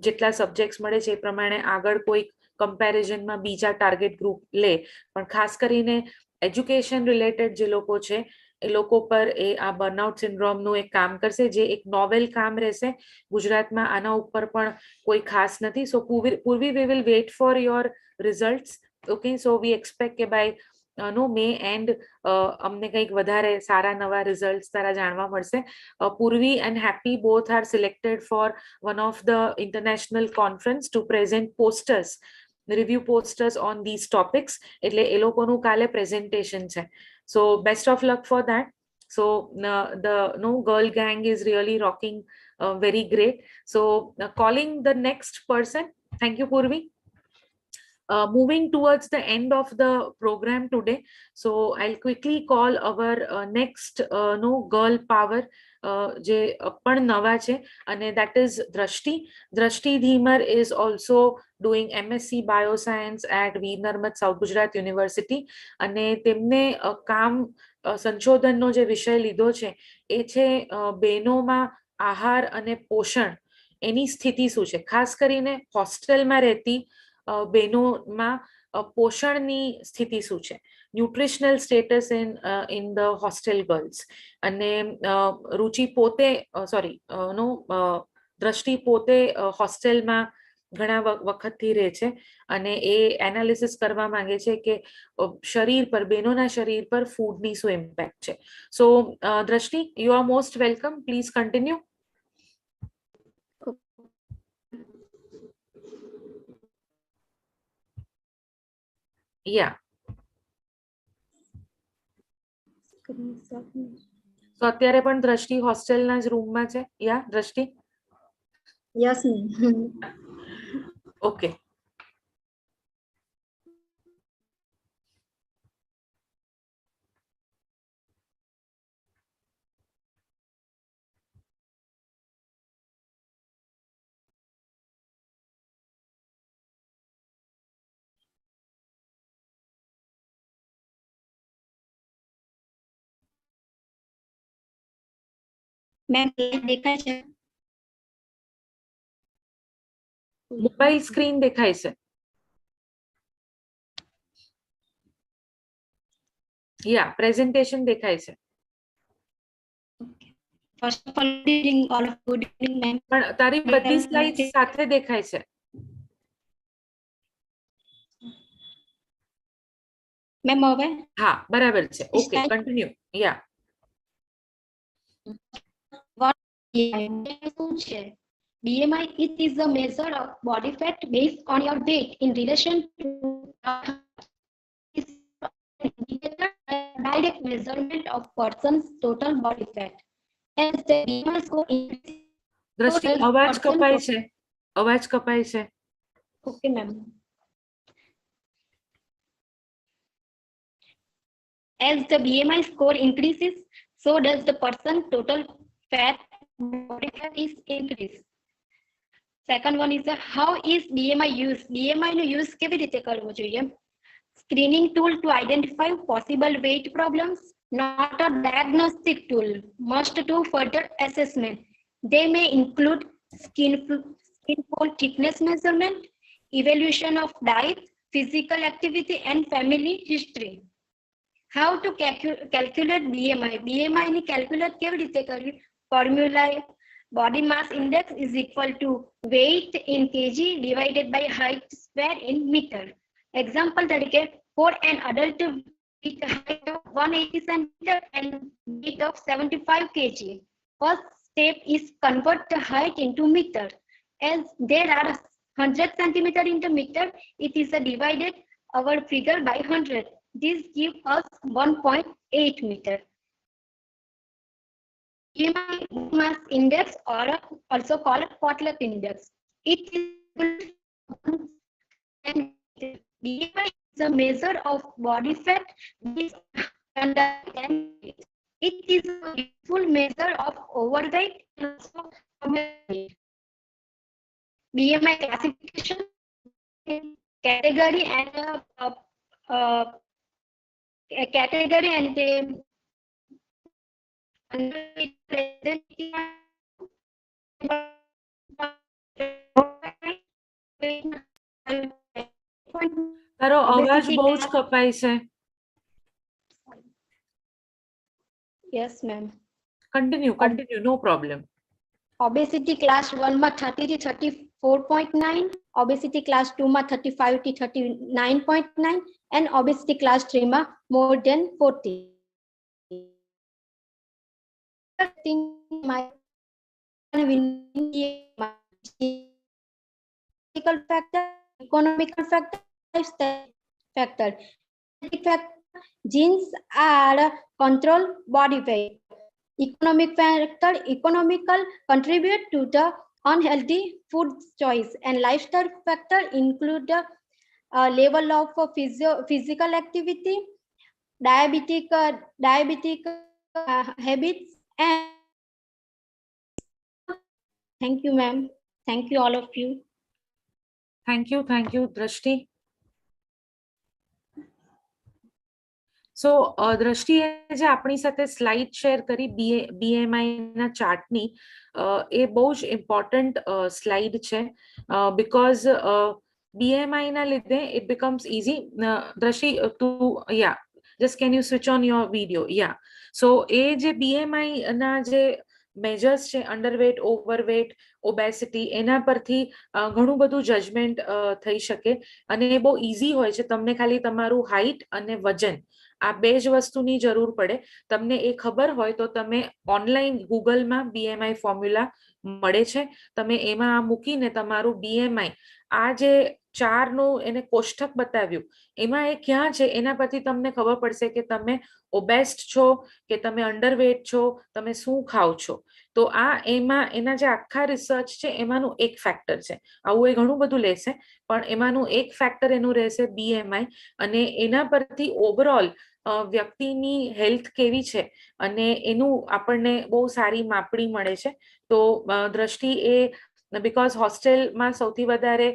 જેટલા સબ્જેક્ટ્સ મળે છે એ પ્રમાણે આગળ કોઈ કમ્પેરિઝનમાં બીજા ટાર્ગેટ ગ્રુપ લે. પણ ખાસ કરીને એજ્યુકેશન રિલેટેડ જે લોકો છે એ લોકો પર એ આ બર્નઆઉટ સિન્ડ્રોમનું એક કામ કરશે, જે એક નોવેલ કામ રહેશે. ગુજરાતમાં આના ઉપર પણ કોઈ ખાસ નથી. So Purvi we will wait for your results. Okay, so we expect કે બાય મે એન્ડ અમને કંઈક વધારે સારા નવા રિઝલ્ટ્સ તારા જાણવા મળશે. Purvi and Happy both are selected for one of the international conference to present posters, review posters on this topics. એટલે એ લોકોનું કાલે પ્રેઝન્ટેશન છે. So best of luck for that. So the girl gang is really rocking very great. So calling the next person. Thank you, Purvi. Moving towards the end of the program today, so I'll quickly call our next girl power જે પણ નવા છે, અને that is Drashti. Drashti Dhimer is also doing MSc Bioscience at Veer Narmad South Gujarat University. અને તેમને કામ સંશોધનનો જે વિષય લીધો છે એ છે બહેનોમાં આહાર અને પોષણ, એની સ્થિતિ શું છે. ખાસ કરીને હોસ્ટેલમાં રહેતી બહેનોમાં પોષણની સ્થિતિ શું છે. Nutritional status in the hostel girls. અને રુચિ પોતે સોરી નો દ્રષ્ટિ પોતે હોસ્ટેલમાં ઘણા વખતથી રહે છે અને એ એનાલિસિસ કરવા માંગે છે કે શરીર પર, બહેનોના શરીર પર ફૂડની શું ઇમ્પેક્ટ છે. So Drishti, you are most welcome, please continue. યા તો અત્યારે પણ દ્રષ્ટિ હોસ્ટેલના જ રૂમમાં છે. યા દ્રષ્ટિ? Yes ma'am. ઓકે. મેમ દેખાય છે? મોબાઈલ સ્ક્રીન દેખાય છે. યા પ્રેઝન્ટેશન દેખાય છે. First of all good evening all of good evening ma'am. પણ તારી બધી સ્લાઇડ્સ સાથે દેખાય છે. મેમ હવે હા બરાબર છે. Okay, continue. યા શું છે? BMI it is a measure of body fat based on your weight in relation to direct measurement of person's total body fat. As the BMI score increases, દ્રષ્ટિ અવાજ કપાય છે. અવાજ કપાય છે. okay ma'am. As the BMI score increases, so does the person total fat body fat is increase. Second one is how is BMI used? BMI no use કેવી રીતે કરવો જોઈએ? Screening tool to identify possible weight problems, not a diagnostic tool. Must do further assessment. They may include skin fold thickness measurement, evaluation of diet, physical activity, and family history. How to calculate BMI? BMI ની calculate કેવી રીતે કરવી? Formula: body mass index is equal to weight in kg divided by height square in meter. Example તરીકે for an adult with height of 180 cm and weight of 75 kg. First step is convert the height into meter. As there are 100 cm into meter, it is divided our figure by 100. This gives us 1.8 meter. BMI mass index, or also called Potluck index. It is BMI is a measure of body fat based on diet. It is a useful measure of overweight and also overweight. BMI classification, category and category and તારો અવાજ બહુ જ કપાય છે. Yes ma'am. Continue નો problem. Obesity class 1 માં 30 થી 34.9, obesity class 2 માં 35 થી 39.9 and obesity class 3 માં more than 40. Factor, economical factor, factor. Genes are control body weight. Economic factor, economical contribute to the unhealthy food choice, and lifestyle factor include the level of physical activity, diabetic habits, and thank you ma'am. Thank you all of you. Thank you દ્રષ્ટિ. સો દ્રષ્ટિએ જે આપણી સાથે slide share કરી BMI ના ચાર્ટની, એ બહુ જ important slide છે બીકોઝ BMI ના લીધે ઇટ બીકમ્સ ઇઝી. દ્રષ્ટિ તું યા Just can you switch on your video? Yeah. So એ જે BMI ના જે મેજર્સ છે, અંડરવેટ, ઓવરવેટ, ઓબેસિટી, એના પરથી ઘણું બધું જજમેન્ટ થઈ શકે અને એ બહુ ઇઝી હોય છે. તમને ખાલી તમારું હાઈટ અને વજન આ બે જ વસ્તુની જરૂર પડે. તમને એ ખબર હોય તો તમે ઓનલાઈન ગૂગલમાં BMI ફોર્મ્યુલા મળે છે, તમે એમાં મૂકીને તમારું BMI આ જે 4નું એને કોષ્ટક બતાવ્યું એમાં એ ક્યાં છે એના પરથી તમને ખબર પડશે કે તમે ઓબેસ્ટ છો કે તમે અંડરવેટ છો, તમે શું ખાવ છો. તો આ એમાં એના જે આખા રિસર્ચ છે એમાંનું એક ફેક્ટર છે. આવું એ ઘણું બધું લેશે પણ એમાંનું એક ફેક્ટર એનું રહેશે BMI અને એના પરથી ઓવરઓલ વ્યક્તિની હેલ્થ કેવી છે અને એનું આપણને બહુ સારી માપણી મળે છે. તો દ્રષ્ટિ એ બીકોઝ હોસ્ટેલમાં સૌથી વધારે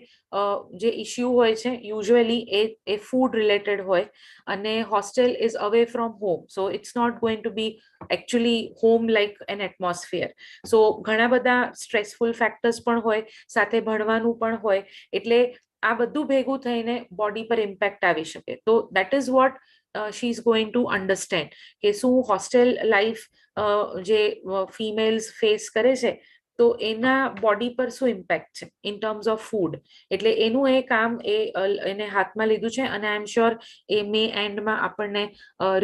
જે ઇશ્યુ હોય છે યુઝ્યુઅલી એ ફૂડ રિલેટેડ હોય અને hostel is away from home, so it's not going to be actually home like an atmosphere. So ઘણા બધા સ્ટ્રેસફુલ ફેક્ટર્સ પણ હોય, સાથે ભણવાનું પણ હોય, એટલે આ બધું ભેગું થઈને બોડી પર ઇમ્પેક્ટ આવી શકે. તો that is what she is going to understand કે શું હોસ્ટેલ લાઈફ જે ફિમેલ્સ ફેસ કરે છે તો એના બોડી પર શું ઇમ્પેક્ટ છે ઇન ટર્મ્સ ઓફ ફૂડ. એટલે એનું એ કામ એને હાથમાં લીધું છે અને આઈ એમ શ્યોર એ મે એન્ડમાં આપણને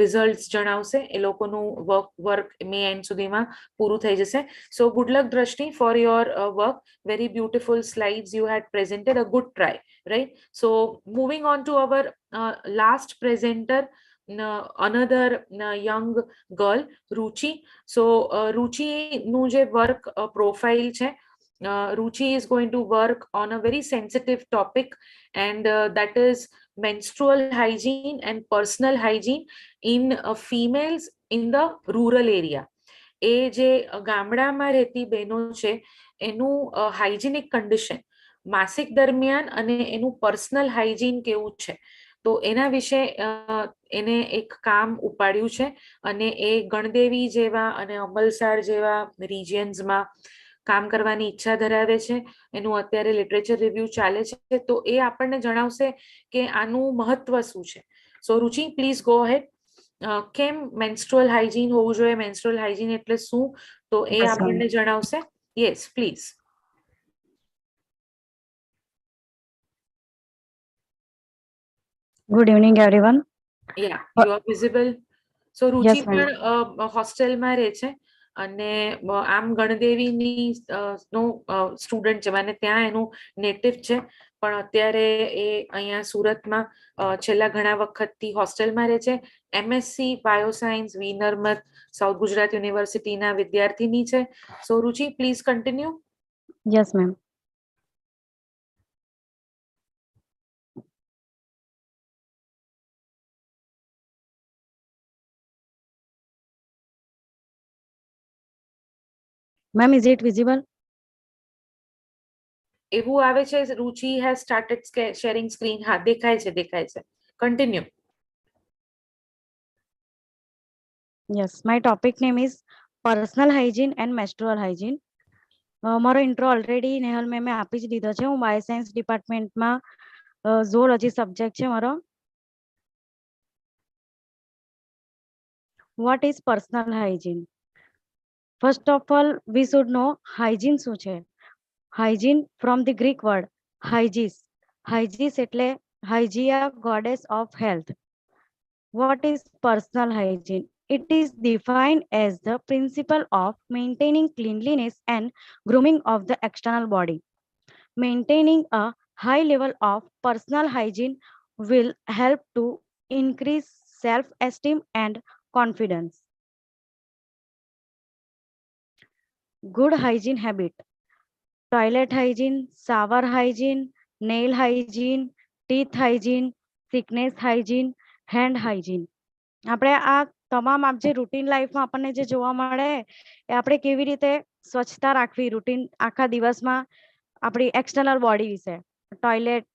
રિઝલ્ટ જણાવશે. એ લોકોનું વર્ક મે એન્ડ સુધીમાં પૂરું થઈ જશે. સો ગુડ લક દ્રષ્ટિ for your work. Very beautiful slides you had presented. A good try, right? So moving on to our last presenter, another young girl, Ruchi. So Ruchi નું જે work profile છે, Ruchi is going to work on a very sensitive topic and that is menstrual hygiene and personal hygiene in females in the rural area. એ જે ગામડામાં રહેતી બહેનો છે એનું hygienic condition માસિક દરમિયાન અને એનું પર્સનલ હાઇજીન કેવું છે તો એના વિશે એને એક કામ ઉપાડ્યું છે અને એ ગણદેવી જેવા અને અમલસાડ જેવા રિજિયન્સમાં કામ કરવાની ઈચ્છા ધરાવે છે. એનું અત્યારે લિટરેચર રિવ્યુ ચાલે છે તો એ આપણને જણાવશે કે આનું મહત્વ શું છે. So Ruchi, please go ahead. કેમ મેન્સ્ટ્રુઅલ હાઇજીન હોવું જોઈએ, મેન્સ્ટ્રુઅલ હાઇજીન એટલે શું, તો એ આપણને જણાવશે. Yes please. Good evening, everyone. Yeah, you are visible. So Ruchi Yes, ma'am. પણ હોસ્ટેલમાં રહે છે અને આમ ગણદેવીની નો સ્ટુડન્ટ છે અને ત્યાં એનું નેટિવ છે પણ અત્યારે એ અહીંયા સુરતમાં છેલ્લા ઘણા વખતથી હોસ્ટેલમાં રહે છે. MSc બાયોસાયન્સ વિનર્મત સાઉથ ગુજરાત યુનિવર્સિટીના વિદ્યાર્થીની છે. So Ruchi, please continue. Yes, ma'am. Ma'am, is it visible? એવું આવે છે રુચિ has started sharing screen. હા, દેખાય છે, દેખાય છે. Continue. Yes, my topic name is personal hygiene and menstrual hygiene. મારો ઇન્ટ્રો ઓલરેડી નેહલ મેમે આપી જ દીધો છે. હું બાયોસાયન્સ ડિપાર્ટમેન્ટમાં ઝૂઓલોજી સબ્જેક્ટ છે મારો. What is personal hygiene? First of all, we should know hygiene શું છે. Hygiene from the Greek word hygis. Hygis એટલે Hygeia, goddess of health. What is personal hygiene? It is defined as the principle of maintaining cleanliness and grooming of the external body. Maintaining a high level of personal hygiene will help to increase self-esteem and confidence. Good hygiene habit: toilet hygiene, shower hygiene, nail hygiene, teeth hygiene, sickness hygiene, hand hygiene. આપણે આ તમામ આપ જે routine લાઈફમાં આપણને જે જોવા મળે એ આપણે કેવી રીતે સ્વચ્છતા રાખવી રૂટીન આખા દિવસમાં આપણી એક્સટર્નલ બોડી વિશે. ટોયલેટ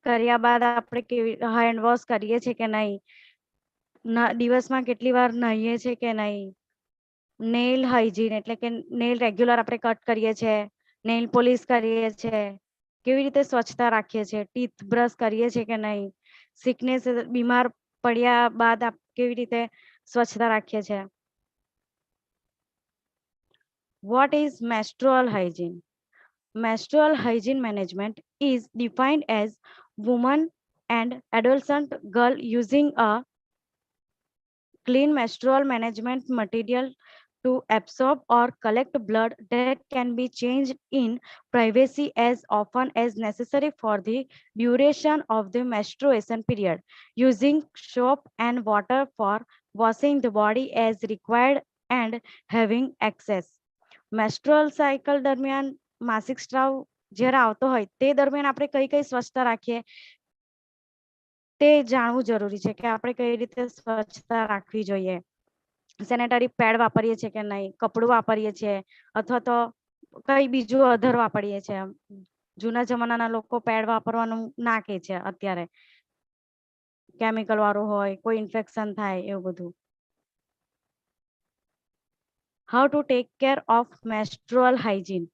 કર્યા બાદ આપણે કેવી હેન્ડ વોશ કરીએ છીએ કે નહીં, દિવસમાં કેટલી વાર નહીએ છીએ કે નહીં. નેલ હાઇજીન એટલે કે નેલ રેગ્યુલર આપણે કટ કરીએ છીએ, નેલ પોલિશ કરીએ છીએ, કેવી રીતે સ્વચ્છતા રાખીએ છીએ, ટીથ બ્રશ કરીએ છીએ કે નહીં. સિકનેસ બીમાર પડ્યા બાદ કેવી રીતે સ્વચ્છતા રાખીએ છીએ. What is menstrual hygiene? Menstrual hygiene management is defined as woman and adolescent girl using a clean menstrual management material to absorb or collect blood that can be changed in privacy as often as necessary for the duration of the menstruation period, using soap and water for washing the body as required and having access. Menstrual cycle દરમિયાન માસિક સ્ત્રાવ જ્યારે આવતો હોય તે દરમિયાન આપણે કઈ કઈ સ્વચ્છતા રાખીએ તે જાણવું જરૂરી છે કે આપણે કઈ રીતે સ્વચ્છતા રાખવી જોઈએ. સેનેટરી પેડ વાપરીએ છીએ કે નહીં, કપડું વાપરીએ છીએ અથવા તો કઈ બીજું અધર વાપરીએ છીએ. જૂના જમાનાના લોકો પેડ વાપરવાનું ના કહે છે અત્યારે, કેમિકલ વાળું હોય, કોઈ ઇન્ફેક્શન થાય એવું બધું. How to take care of menstrual hygiene?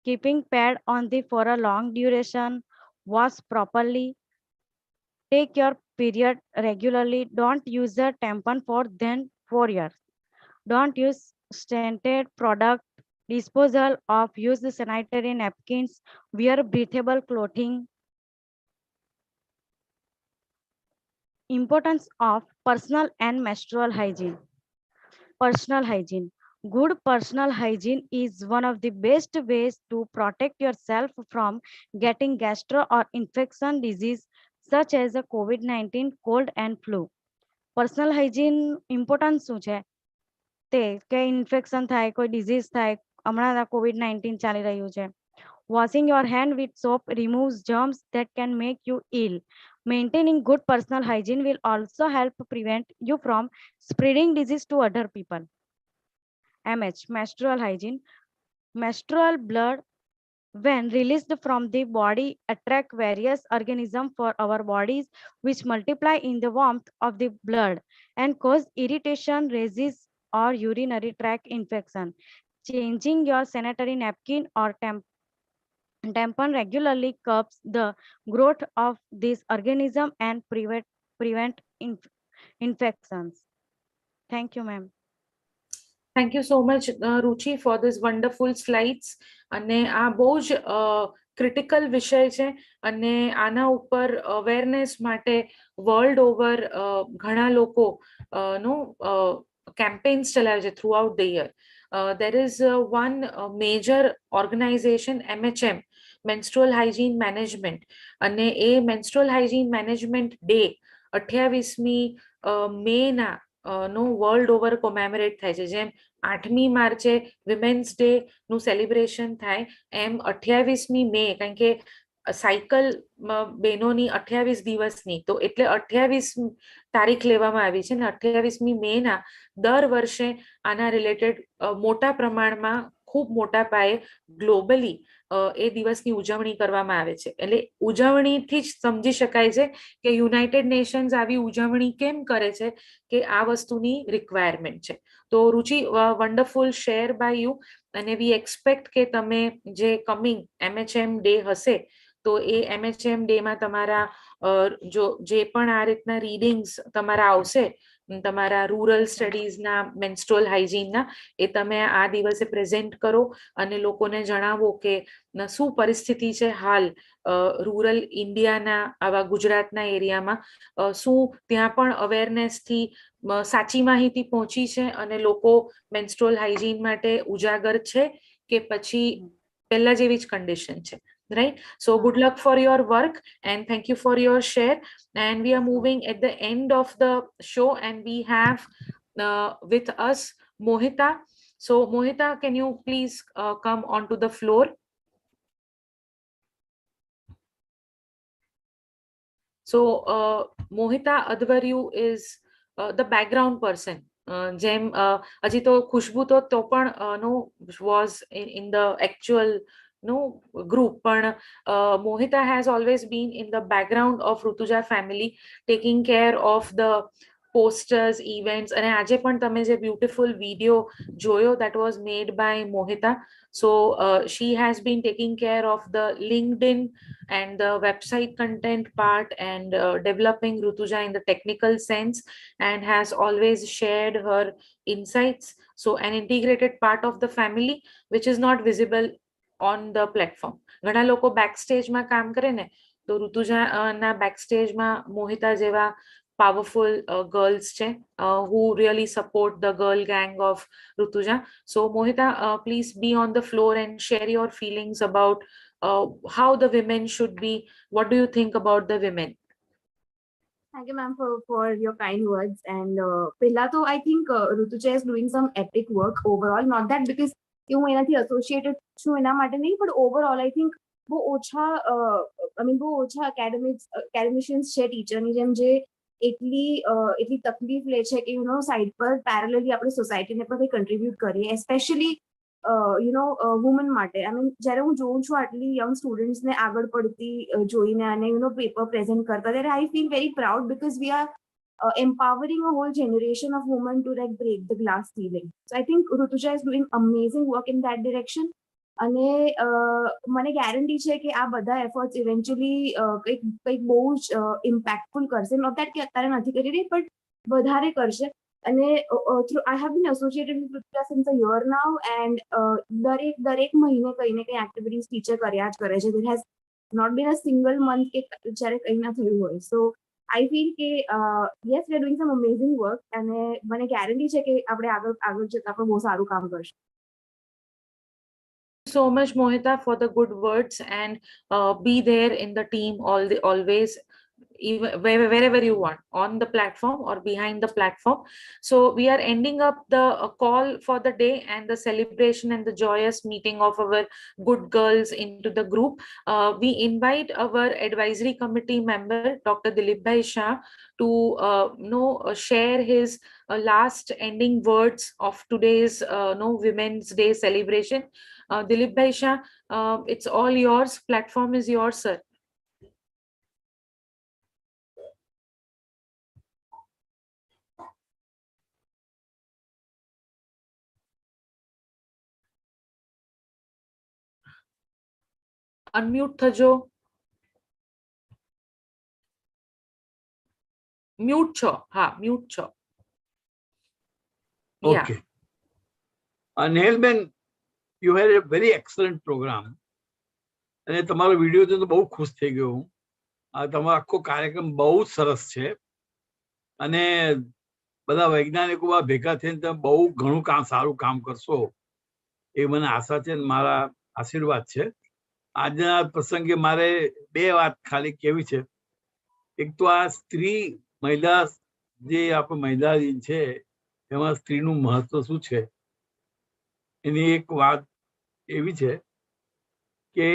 Keeping pad on the for a long duration, wash properly, take your period regularly, don't use a tampon for then 4 years, don't use scented product, disposal of used sanitary napkins, wear breathable clothing. Importance of personal and menstrual hygiene. Personal hygiene. Good personal hygiene is one of the best ways to protect yourself from getting gastro or infection disease such as a COVID-19, cold and flu. Personal hygiene importance શું છે તે કે infection થાય, કોઈ disease થાય, હમણાં COVID-19 ચાલી રહ્યું છે. Washing your hand with soap removes germs that can make you ill. Maintaining good personal hygiene will also help prevent you from spreading disease to other people. MH, menstrual hygiene. Menstrual blood, when released from the body, attract various organisms for our bodies, which multiply in the warmth of the blood and cause irritation, disease, or urinary tract infection. Changing your sanitary napkin or tampon regularly curbs the growth of this organism and prevent infections. Thank you, ma'am. Thank you so much, Ruchi, for this wonderful slides. અને આ બહુ જ critical વિષય છે અને આના ઉપર awareness માટે વર્લ્ડ ઓવર ઘણા લોકો નો કેમ્પેન્સ ચલાવે છે through out the year. There is one major organization, MHM, Menstrual Hygiene Management, અને એ Menstrual Hygiene Management Day 28મી મેના નો વર્લ્ડ ઓવર કોમેમોરેટ થાય છે. જેમ 8મી માર્ચે વિમેન્સ ડે નું સેલિબ્રેશન થાય એમ 28મી મે, કારણ કે સાયકલ બહેનોની 28 દિવસની, તો એટલે 28 તારીખ લેવામાં આવી છે ને 28મી મેના દર વર્ષે આના રિલેટેડ મોટા પ્રમાણમાં ખૂબ મોટા પાયે ગ્લોબલી એ દિવસની ઉજવણી કરવામાં આવે છે. એટલે ઉજવણીથી જ સમજી શકાય છે કે યુનાઇટેડ નેશન્સ આવી ઉજવણી કેમ કરે છે કે આ વસ્તુની રિક્વાયરમેન્ટ છે. તો રુચિ, વન્ડરફુલ શેર બાય યુ, અને વી એક્સપેક્ટ કે તમે જે કમિંગ MHM ડે હશે તો એ MHM ડેમાં તમારા જો જે પણ આ રીતના રીડિંગ્સ તમારા આવશે તમારા રૂરલ સ્ટડીઝના મેન્સ્ટ્રુઅલ હાઇજીનના, એ તમે આ દિવસે પ્રેઝન્ટ કરો અને લોકોને જણાવો કે શું પરિસ્થિતિ છે હાલ રૂરલ ઇન્ડિયાના આવા ગુજરાતના એરિયામાં, શું ત્યાં પણ અવેરનેસથી સાચી માહિતી પહોંચી છે અને લોકો મેન્સ્ટ્રુઅલ હાઇજીન માટે ઉજાગર છે કે પછી પહેલા જેવી જ કન્ડિશન છે. Right? So good luck for your work and thank you for your share. And we are moving at the end of the show and we have with us Mohita. So Mohita, can you please come onto the floor? So Mohita Advaryu is the background person. જેમ હજી તો ખુશ્બુ તો પણ no was in the actual no group, but Mohita has always been in the background of Rutuja family, taking care of the posters, events, અને આજે પણ તમે જે beautiful video જોયો, that was made by Mohita. So she has been taking care of the LinkedIn and the website content part, and developing Rutuja in the technical sense, and has always shared her insights. So an integrated part of the family which is not visible on the platform. ઘણા લોકો backstage માં કામ કરે ને, તો ઋતુજા ના backstage માં મોહિતા જેવા powerful girls che, who really support the girl gang of Rutuja. So Mohita, please be on the floor and share your feelings about how the women should be. What do you think about the women? Thank you, ma'am, for your kind words. And પહેલા તો I think Rutuja is doing some epic work overall. Not that because હું એનાથી associated છું એના માટે નહીં, but overall I think બહુ ઓછા બહુ ઓછા academicians છે ટીચરની જેમ જે એટલી તકલીફ લે છે કે સાઈડ પર પેરેલલી આપણે સોસાયટીને પણ કંઈ કન્ટ્રીબ્યુટ કરીએ, એસ્પેશિયલી વુમન માટે. જ્યારે હું જોઉં છું આટલી યંગ સ્ટુડન્ટ્સને આગળ પડતી જોઈને અને પેપર પ્રેઝન્ટ કરતા, ત્યારે I feel very proud because we are empowering a whole generation of women to like break the glass ceiling. So I think Rutuja is doing amazing work in that direction. અને મને guarantee છે કે આ બધા efforts eventually કંઈક બહુ જ impactful કરશે. નોટ દેટ કે અત્યારે નથી કરી રહી, બટ વધારે કરશે. અને I have been associated with Rutuja since a year now, and દરેક મહિને કંઈ ને કંઈ એક્ટિવિટીઝ ટીચર કર્યા જ કરે છે. There has not been a single month કે જ્યારે કંઈ ના થયું હોય. So I feel કે yes, we are doing some amazing work, અને મને ગેરંટી છે કે આપણે આગળ જતા પણ બહુ સારું કામ કરશું. So much, Mohita, for the good words, and be there in the team always, even wherever you want, on the platform or behind the platform. So we are ending up the call for the day and the celebration and the joyous meeting of our good girls into the group. We invite our advisory committee member, Dr. Dilip Bhai Shah, to share his last ending words of today's Women's Day celebration. Dilip Bhai Shah, it's all yours. Platform is yours, sir. Unmute થજો. Mute છો. હા, mute છો. Okay. Neilben, you had a very excellent program. અને તમારો video તો બહુ ખુશ થઈ ગયો હું. તમારો આખો કાર્યક્રમ બહુ સરસ છે, અને બધા વૈજ્ઞાનિકો ભેગા થઈને તમે બહુ ઘણું સારું કામ કરશો એ મને આશા છે, મારા આશીર્વાદ છે. આજના પ્રસંગે મારે બે વાત ખાલી કેવી છે. એક તો આ સ્ત્રી મહિલા જે આપણે મહિલા દિન છે એમાં સ્ત્રીનું મહત્વ શું છે એની એક વાત એવી છે કે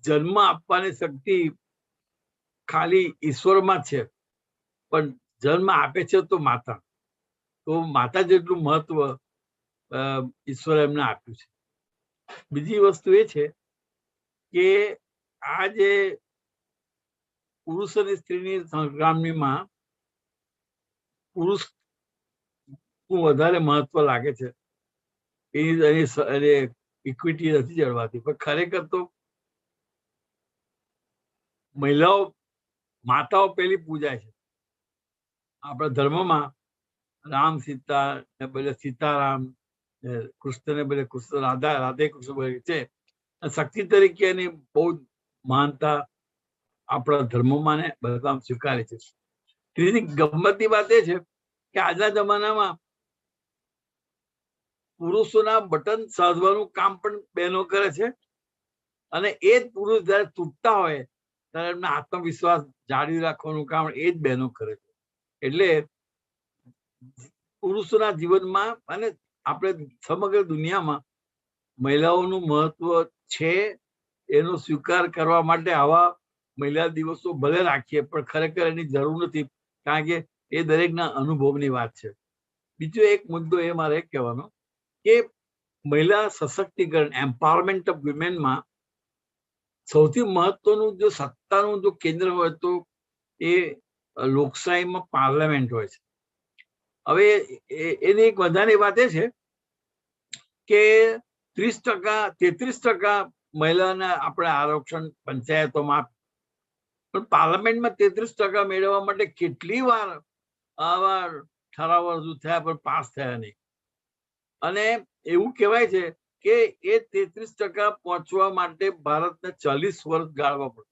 જન્મ આપવાની શક્તિ ખાલી ઈશ્વરમાં છે, પણ જન્મ આપે છે તો માતા, તો માતા જેટલું મહત્વ ઈશ્વરે એમને આપ્યું છે. બીજી વસ્તુ એ છે કે આ જે પુરુષ અને સ્ત્રીની સંગ્રામમાં પુરુષનું વધારે મહત્વ લાગે છે, એની ઇક્વિટી નથી જળવાતી. પણ ખરેખર તો મહિલાઓ માતાઓ પેલી પૂજાય છે. આપણા ધર્મમાં રામ સીતા ને બદલે સીતારામ, કૃષ્ણને બદલે કૃષ્ણ, રાધે કૃષ્ણ બોલે છે. શક્તિ તરીકે એની બહુ મહાનતા આપણા ધર્મોમાં ને બધા સ્વીકારે છે. ત્રીજી ગમ્મતની વાત એ છે કે આજના જમાનામાં પુરુષોના બટન સાધવાનું કામ પણ બહેનો કરે છે, અને એ જ પુરુષ જયારે તૂટતા હોય ત્યારે એમના આત્મવિશ્વાસ જાળવી રાખવાનું કામ એ જ બહેનો કરે છે. એટલે પુરુષોના જીવનમાં અને આપણે સમગ્ર દુનિયામાં મહિલાઓનું મહત્વ છે, એનો સ્વીકાર કરવા માટે આવા મહિલા દિવસો ભલે રાખીએ, પણ ખરેખર એની જરૂર નથી, કારણ કે એ દરેકના અનુભવની વાત છે. બીજો એક મુદ્દો એ મારે કહેવાનો કે મહિલા સશક્તિકરણ, એમ્પાવરમેન્ટ ઓફ વિમેનમાં સૌથી મહત્વનું જો સત્તાનું જો કેન્દ્ર હોય તો એ લોકશાહીમાં પાર્લામેન્ટ હોય છે. હવે એની એક વધારે વાત એ છે કે 33% મહિલાને આપણે આરક્ષણ પંચાયતોમાં, પણ પાર્લામેન્ટમાં 33% મેળવવા માટે કેટલી વાર આવા ઠરાવ રજૂ થયા પણ પાસ થયા નહીં. અને એવું કહેવાય છે કે એ 33% પહોંચવા માટે ભારતને 40 વર્ષ ગાળવા પડે.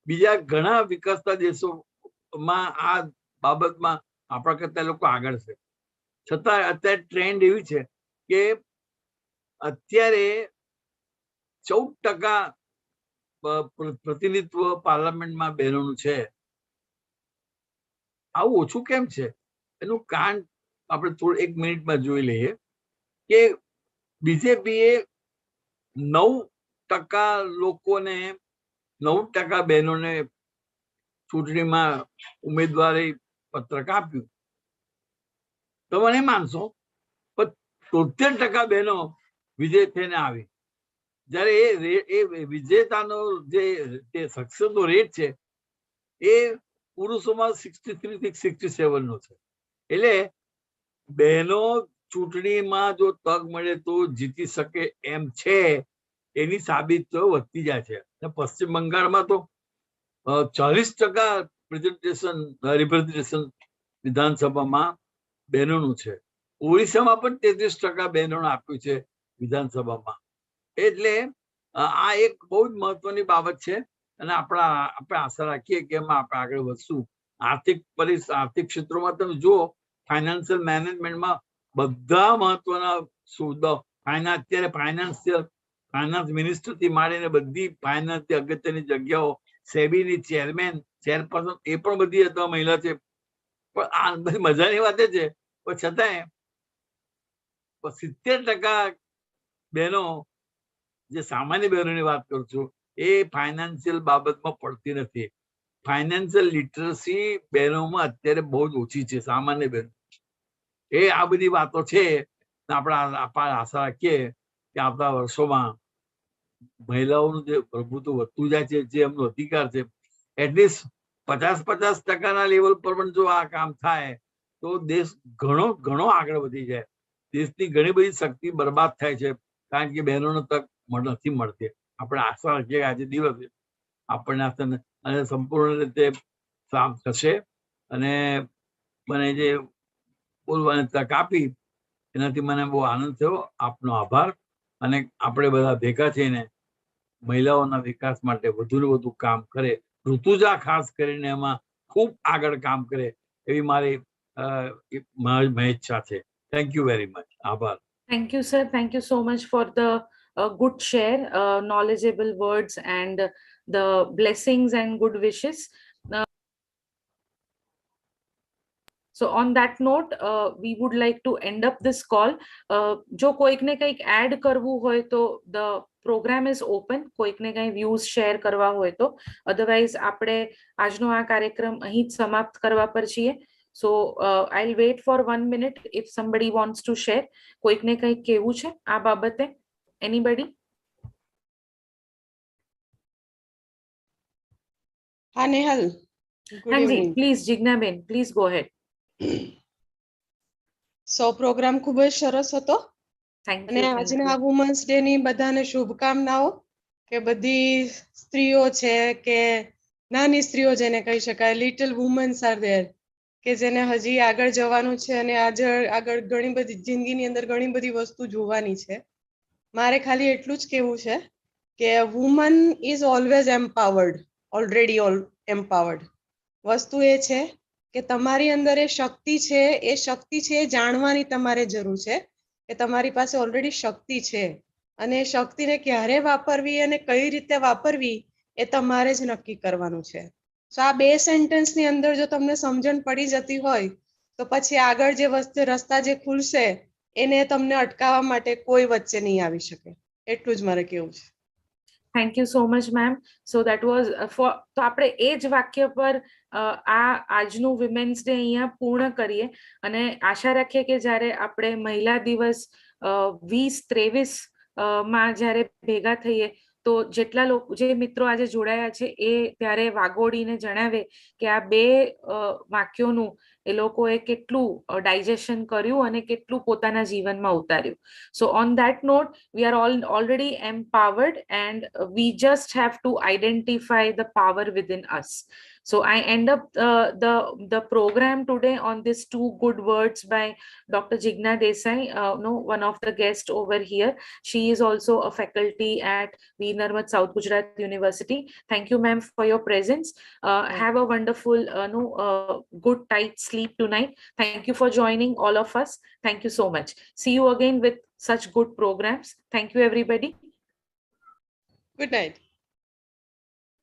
બીજા ઘણા વિકસતા દેશોમાં આ બાબતમાં આપણા કરતા લોકો આગળ છે. છતાં અત્યારે ટ્રેન્ડ એવી છે કે અત્યારે 14% પ્રતિનિધિત્વ પાર્લામેન્ટમાં બહેનોનું છે. આવું ઓછું કેમ છે? એનું કારણ આપણે થોડું 1 મિનિટમાં જોઈ લઈએ કે બીજેપીએ 9% લોકોને, 9% બહેનોને ચૂંટણીમાં ઉમેદવારી પત્રક આપ્યું. તમે નહીં માનશો, પણ 73% બહેનો વિજય થઈને આવી. જ્યારે એ વિજેતાનો જે સક્સેસનો રેટ છે એ પુરુષોમાં 63 થી 67 નો છે. એટલે બહેનો ચૂંટણીમાં જો તક મળે તો જીતી શકે એમ છે, એની સાબિત તો વધતી જાય છે. પશ્ચિમ બંગાળમાં તો 40% રિપ્રેઝન્ટેશન વિધાનસભામાં બહેનોનું છે. ઓડિશામાં પણ 33% બહેનોને આપ્યું છે વિધાનસભામાં. એટલે આ એક બહુ જ મહત્વની બાબત છે અને આપણે આશા રાખીએ કે એમાં આપણે આગળ વધશું. આર્થિક ક્ષેત્રોમાં તમે જુઓ, ફાઇનાન્શિયલ મેનેજમેન્ટમાં બધા મહત્વના સુવિધાઓ, અત્યારે ફાઇનાન્સ મિનિસ્ટરથી માંડીને બધી ફાઇનાન્સની અગત્યની જગ્યાઓ, સેબીની ચેરપર્સન એ પણ બધી અત્યારે મહિલા છે. પણ આ બધી મજાની વાત છે, પણ છતાંય 70% બહેનો, જે સામાન્ય બહેનોની વાત કરું છું, એ ફાઇનાન્શિયલ બાબતમાં પડતી નથી. ફાઇનાન્શિયલ લિટરસી બહેનોમાં અત્યારે બહુ જ ઓછી છે, સામાન્ય બહેનો. એ આ બધી વાતો છે. આપણે આશા રાખીએ કે આવતા વર્ષોમાં મહિલાઓનું જે પ્રભુત્વ વધતું જાય છે, જે એમનો અધિકાર છે, એટલીસ્ટ 50% લેવલ પર પણ જો આ કામ થાય તો દેશ ઘણો આગળ વધી જાય. દેશની ઘણી બધી શક્તિ બરબાદ થાય છે કારણ કે બહેનોને તક નથી મળતી. આપણે આશા રાખીએ કે આજે દિવસે આપણને અને સંપૂર્ણ રીતે કામ થશે. અને મને જે બોલવાની તક આપી એનાથી મને બહુ આનંદ થયો. આપનો આભાર. અને આપણે બધા ભેગા થઈને મહિલાઓના વિકાસ માટે વધુ ને વધુ કામ કરે. ઋતુજા ખાસ કરીને એમાં ખૂબ આગળ કામ કરે એવી મારી ઈચ્છા છે. Thank you very much. આભાર. Thank you, sir. Thank you so much for the good share, knowledgeable words, and the blessings and good wishes. So on that note, we would like to end up this call. જો કોઈકને કંઈક add કરવું હોય તો the program is open. કોઈકને કંઈ views share કરવા હોય તો, otherwise આપણે આજનો આ કાર્યક્રમ અહીં જ સમાપ્ત કરવા પર છીએ. So I'll wait for 1 minute if somebody wants to share. કોઈકને કંઈક કહેવું છે આ બાબતે? Anybody? હા નેહલ, હાજી, please જિજ્ઞાબેન, please go ahead. પ્રોગ્રામ ખૂબ જ સરસ હતો અને આજના વુમન્સ ડે ની બધાને શુભકામનાઓ. કે બધી સ્ત્રીઓ છે કે નાની સ્ત્રીઓ જેને કહી શકાય, લિટલ વુમન્સ આર ધેર, કે જેને હજી આગળ જવાનું છે અને આગળ ઘણી બધી જિંદગીની અંદર ઘણી બધી વસ્તુ જોવાની છે. મારે ખાલી એટલું જ કહેવું છે કે woman is always empowered, already empowered. વસ્તુ એ છે કે તમારી અંદર એ શક્તિ છે એ જાણવાની તમારે જરૂર છે કે તમારી પાસે ઓલરેડી શક્તિ છે અને એ શક્તિને ક્યારે વાપરવી અને કઈ રીતે વાપરવી એ તમારે જ નક્કી કરવાનું છે. સો આ 2 સેન્ટેન્સની અંદર જો તમને સમજણ પડી જતી હોય તો પછી આગળ જે રસ્તા જે ખુલશે એને તમને અટકાવવા માટે કોઈ વચ્ચે નહીં આવી શકે. એટલું જ મારે કહેવું છે. Thank you so much, ma'am. So that was for, તો આપણે એ જ વાક્ય પર આજનું વિમેન્સ ડે અહીંયા પૂર્ણ કરીએ અને આશા રાખીએ કે જ્યારે આપણે મહિલા દિવસ 2023 માં જ્યારે ભેગા થઈએ તો જેટલા લોકો જે મિત્રો આજે જોડાયા છે એ ત્યારે વાગોડીને જણાવે કે આ બે વાક્યોનું એ લોકોએ કેટલું ડાયજેશન કર્યું અને કેટલું પોતાના જીવનમાં ઉતાર્યું. So on that note we are all already empowered and we just have to identify the power within us. So I end up the program today on these two good words by Dr. Jigna Desai, one of the guests over here. She is also a faculty at Veer Narmad South Gujarat University. Thank you, ma'am, for your presence. Have a wonderful, good tight sleep tonight. Thank you for joining all of us. Thank you so much. See you again with such good programs. Thank you, everybody. Good night.